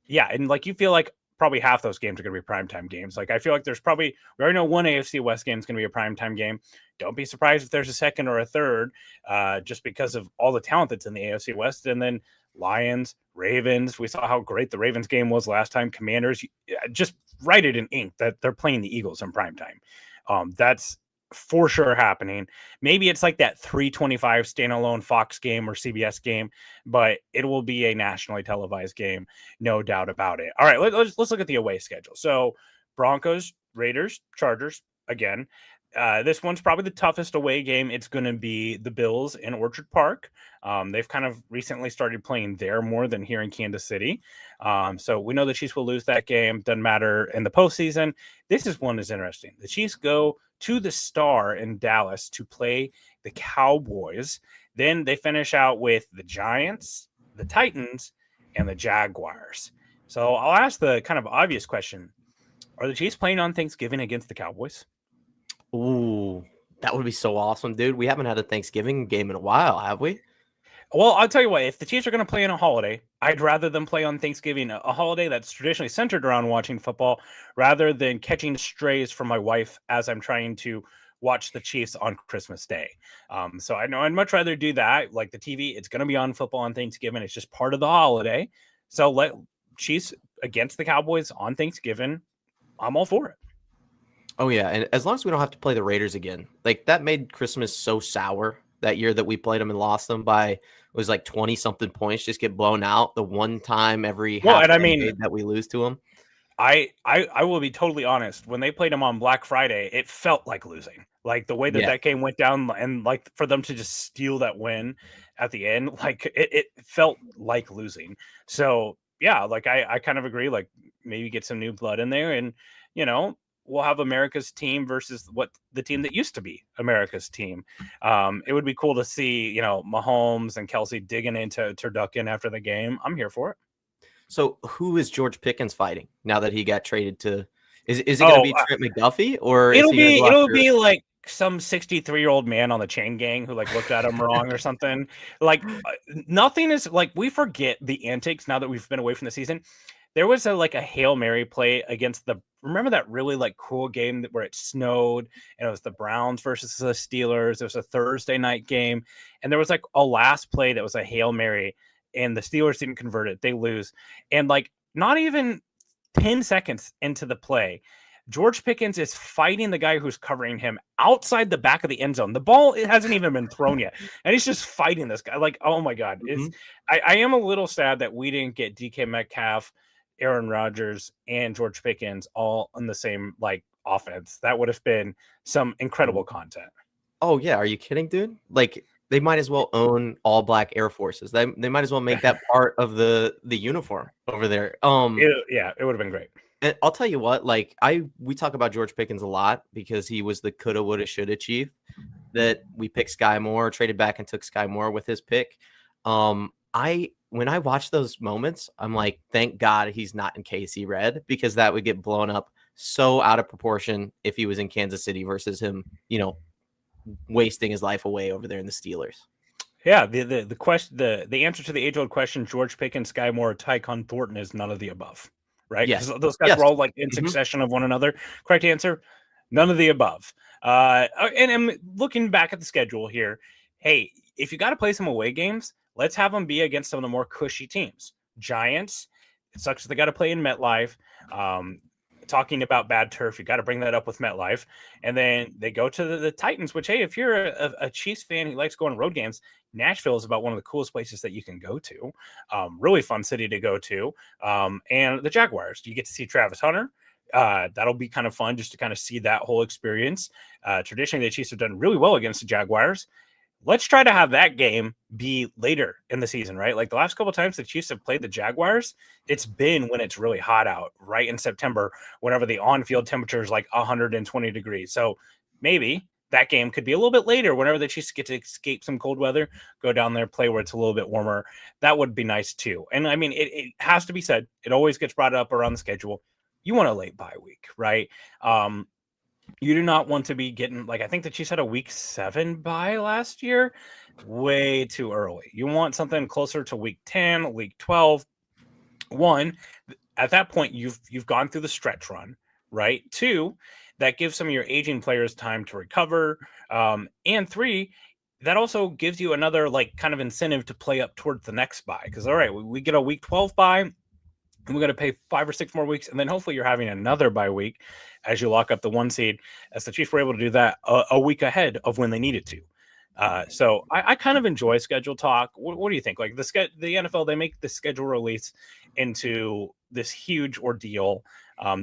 you feel like probably half those games are going to be primetime games. Like, I feel like there's probably, we already know one AFC West game is going to be a primetime game. Don't be surprised if there's a second or a third, just because of all the talent that's in the AFC West. And then Lions, Ravens. We saw how great the Ravens game was last time. Commanders, just write it in ink that they're playing the Eagles in primetime. That's for sure happening. Maybe it's like that 3:25 standalone Fox game or CBS game, but it will be a nationally televised game, no doubt about it. All right, let's look at the away schedule. So Broncos, Raiders, Chargers again. This one's probably the toughest away game. It's going to be the Bills in Orchard Park. They've kind of recently started playing there more than here in Kansas City. So we know the Chiefs will lose that game. Doesn't matter in the postseason. This one is interesting. The Chiefs go to the Star in Dallas to play the Cowboys. Then they finish out with the Giants, the Titans, and the Jaguars. So I'll ask the kind of obvious question. Are the Chiefs playing on Thanksgiving against the Cowboys? Ooh, that would be so awesome, dude. We haven't had a Thanksgiving game in a while, have we? Well, I'll tell you what, if the Chiefs are going to play in a holiday, I'd rather them play on Thanksgiving, a holiday that's traditionally centered around watching football, rather than catching strays from my wife as I'm trying to watch the Chiefs on Christmas Day. So I know I'd much rather do that. Like the TV, it's going to be on football on Thanksgiving. It's just part of the holiday. So let Chiefs against the Cowboys on Thanksgiving. I'm all for it. Oh, yeah. And as long as we don't have to play the Raiders again, like that made Christmas so sour that year that we played them and lost them by, it was like 20 something points, just get blown out the one time every half that we lose to them. I will be totally honest. When they played them on Black Friday, it felt like losing. Like the way that game went down, and like for them to just steal that win at the end, like it felt like losing. So yeah, like I kind of agree. Like maybe get some new blood in there, and we'll have America's team versus what the team that used to be America's team. It would be cool to see, Mahomes and Kelsey digging into turducken after the game. I'm here for it. So who is George Pickens fighting now that he got traded to? Is it going to be Trent McDuffie, or it'll be like some 63-year-old man on the chain gang who like looked at him wrong or something. Like nothing is like, we forget the antics now that we've been away from the season. There was a Hail Mary play against remember that really like cool game where it snowed and it was the Browns versus the Steelers. It was a Thursday night game. And there was like a last play that was a Hail Mary and the Steelers didn't convert it. They lose. And like not even 10 seconds into the play, George Pickens is fighting the guy who's covering him outside the back of the end zone. The ball, it hasn't even been thrown yet. And he's just fighting this guy. Like, oh my God. Mm-hmm. I am a little sad that we didn't get DK Metcalf, Aaron Rodgers, and George Pickens all on the same like offense. That would have been some incredible content. Oh yeah, are you kidding, dude? Like they might as well own all black Air Forces. They might as well make that part of the uniform over there. It would have been great. And I'll tell you what, like we talk about George Pickens a lot because he was the coulda, woulda, shoulda chief. That we picked Sky Moore, traded back and took Sky Moore with his pick. When I watch those moments, I'm like, thank God he's not in KC Red, because that would get blown up so out of proportion if he was in Kansas City versus him, wasting his life away over there in the Steelers. Yeah, the question, the answer to the age-old question, George Pickens, Sky Moore, Tyquan Thornton, is none of the above, right? Yes. Those guys were all like in succession of one another. Correct answer, none of the above. And looking back at the schedule here, hey, if you got to play some away games, let's have them be against some of the more cushy teams. Giants, it sucks they got to play in MetLife. Talking about bad turf, you got to bring that up with MetLife. And then they go to the Titans, which, hey, if you're a Chiefs fan who likes going road games, Nashville is about one of the coolest places that you can go to. Really fun city to go to. And the Jaguars, you get to see Travis Hunter. That'll be kind of fun just to kind of see that whole experience. Traditionally, the Chiefs have done really well against the Jaguars. Let's try to have that game be later in the season, right? Like the last couple of times the Chiefs have played the Jaguars, it's been when it's really hot out, right in September, whenever the on-field temperature is like 120 degrees. So maybe that game could be a little bit later whenever the Chiefs get to escape some cold weather, go down there, play where it's a little bit warmer. That would be nice too. And I mean, it has to be said, it always gets brought up around the schedule. You want a late bye week, right? You do not want to be getting, like, I think the Chiefs had a week 7 bye last year, way too early. You want something closer to week 10, week 12. 1, at that point, you've gone through the stretch run, right? 2, that gives some of your aging players time to recover. And 3, that also gives you another, like, kind of incentive to play up towards the next bye. Because, all right, we get a week 12 bye, and we're going to pay 5 or 6 more weeks, and then hopefully you're having another bye week as you lock up the 1 seed, as the Chiefs were able to do that a week ahead of when they needed to. So I kind of enjoy schedule talk. What do you think? Like the NFL, they make the schedule release into this huge ordeal.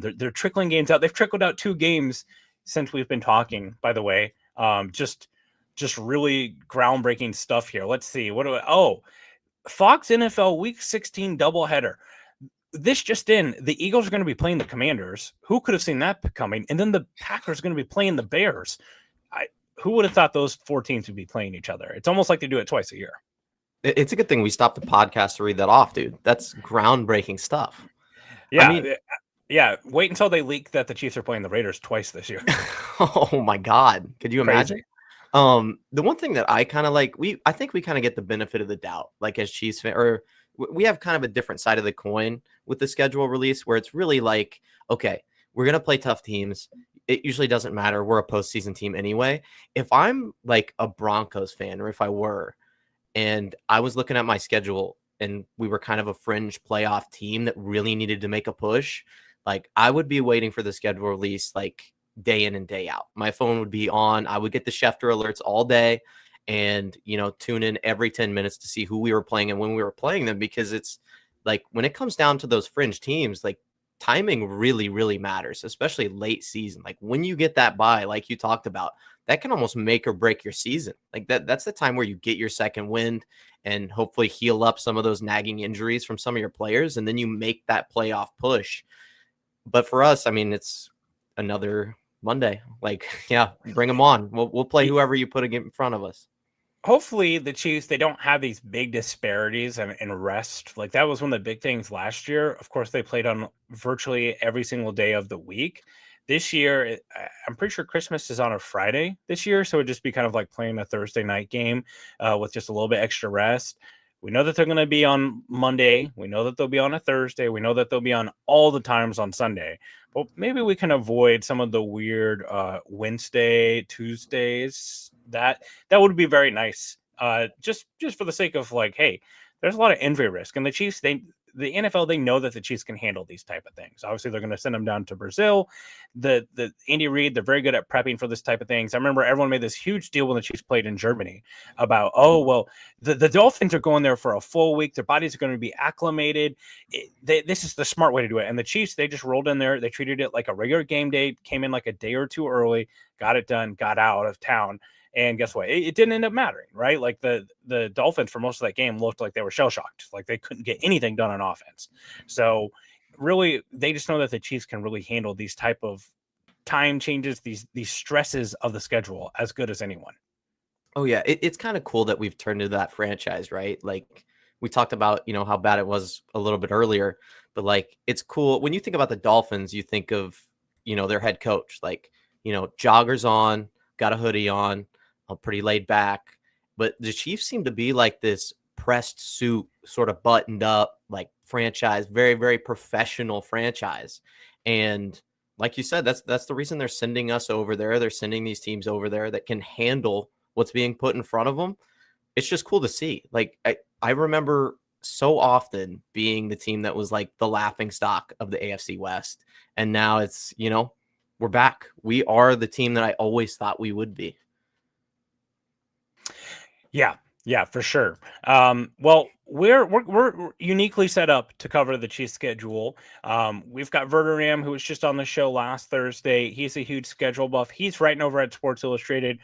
They're trickling games out. They've trickled out 2 games since we've been talking, by the way. Just really groundbreaking stuff here. Let's see. Fox NFL Week 16 doubleheader. This just in, the Eagles are going to be playing the Commanders. Who could have seen that coming? And then the Packers are going to be playing the Bears. Who would have thought those 4 teams would be playing each other? It's almost like they do it twice a year. It's a good thing we stopped the podcast to read that off, dude. That's groundbreaking stuff. Yeah. I mean, yeah. Wait until they leak that the Chiefs are playing the Raiders twice this year. Oh my God. Could you imagine? The one thing that I kind of like, I think we kind of get the benefit of the doubt, like as Chiefs fans, or we have kind of a different side of the coin with the schedule release, where it's really like, okay, we're going to play tough teams. It usually doesn't matter. We're a postseason team anyway. If I'm like a Broncos fan, or if I were, and I was looking at my schedule and we were kind of a fringe playoff team that really needed to make a push, like I would be waiting for the schedule release like day in and day out. My phone would be on. I would get the Schefter alerts all day and, tune in every 10 minutes to see who we were playing and when we were playing them, because it's like when it comes down to those fringe teams, like timing really, really matters, especially late season. Like when you get that bye, like you talked about, that can almost make or break your season. Like that's the time where you get your second wind and hopefully heal up some of those nagging injuries from some of your players. And then you make that playoff push. But for us, I mean, it's another Monday. Like, yeah, bring them on. We'll play whoever you put in front of us. Hopefully the Chiefs, they don't have these big disparities in rest. Like that was one of the big things last year. Of course, they played on virtually every single day of the week. This year, I'm pretty sure Christmas is on a Friday this year. So it'd just be kind of like playing a Thursday night game with just a little bit extra rest. We know that they're going to be on Monday. We know that they'll be on a Thursday. We know that they'll be on all the times on Sunday. But maybe we can avoid some of the weird Wednesday, Tuesdays. That would be very nice. Just for the sake of like, hey, there's a lot of injury risk. And the Chiefs, the NFL, they know that the Chiefs can handle these type of things. Obviously, they're going to send them down to Brazil. The Andy Reid, they're very good at prepping for this type of things. I remember everyone made this huge deal when the Chiefs played in Germany about, the Dolphins are going there for a full week. Their bodies are going to be acclimated. This is the smart way to do it. And the Chiefs, they just rolled in there. They treated it like a regular game day, came in like a day or two early, got it done, got out of town. And guess what? It didn't end up mattering, right? Like the Dolphins for most of that game looked like they were shell-shocked. Like they couldn't get anything done on offense. So really, they just know that the Chiefs can really handle these type of time changes, these stresses of the schedule as good as anyone. Oh yeah, it's kind of cool that we've turned into that franchise, right? Like we talked about, how bad it was a little bit earlier, but like it's cool when you think about the Dolphins. You think of their head coach, like joggers on, got a hoodie on, pretty laid back. But the Chiefs seem to be like this pressed suit, sort of buttoned up, like franchise, very very professional franchise. And like you said, that's the reason they're sending us over there. They're sending these teams over there that can handle what's being put in front of them. It's just cool to see. Like I remember so often being the team that was like the laughing stock of the AFC West. And now it's, we're back. We are the team that I always thought we would be. Yeah, for sure. Well, we're uniquely set up to cover the Chiefs schedule. We've got Verderam, who was just on the show last Thursday. He's a huge schedule buff. He's writing over at Sports Illustrated,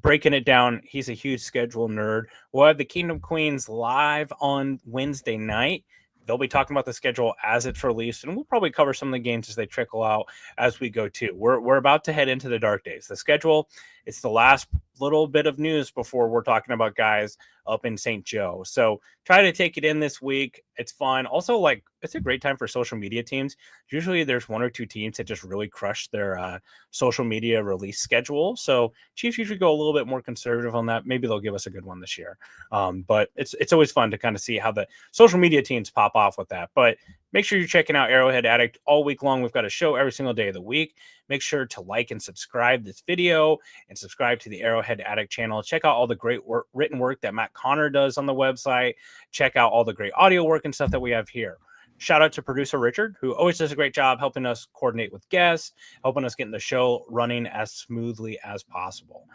breaking it down. He's a huge schedule nerd. We'll have the Kingdom Queens live on Wednesday night. They'll be talking about the schedule as it's released, and we'll probably cover some of the games as they trickle out as we go too. We're about to head into the dark days. The schedule, it's the last little bit of news before we're talking about guys up in St. Joe. So try to take it in this week. It's fun. Also, like, it's a great time for social media teams. Usually there's one or two teams that just really crush their social media release schedule. So Chiefs usually go a little bit more conservative on that. Maybe they'll give us a good one this year. But it's always fun to kind of see how the social media teams pop off with that. But make sure you're checking out Arrowhead Addict all week long. We've got a show every single day of the week. Make sure to like and subscribe this video and subscribe to the Arrowhead Addict channel. Check out all the great written work that Matt Connor does on the website. Check out all the great audio work and stuff that we have here. Shout out to producer Richard, who always does a great job helping us coordinate with guests, helping us getting the show running as smoothly as possible.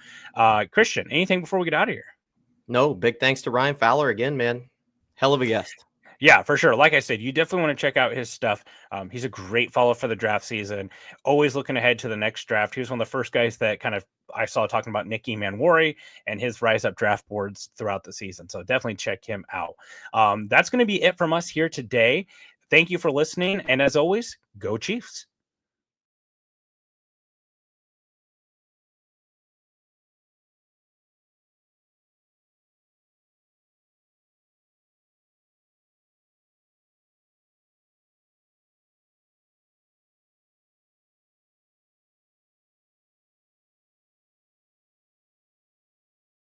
Christian, anything before we get out of here? No, big thanks to Ryan Fowler again, man. Hell of a guest. Yeah, for sure. Like I said, you definitely want to check out his stuff. He's a great follow for the draft season, always looking ahead to the next draft. He was one of the first guys that kind of I saw talking about Nicky Manwari and his rise up draft boards throughout the season. So definitely check him out. That's going to be it from us here today. Thank you for listening. And as always, go Chiefs.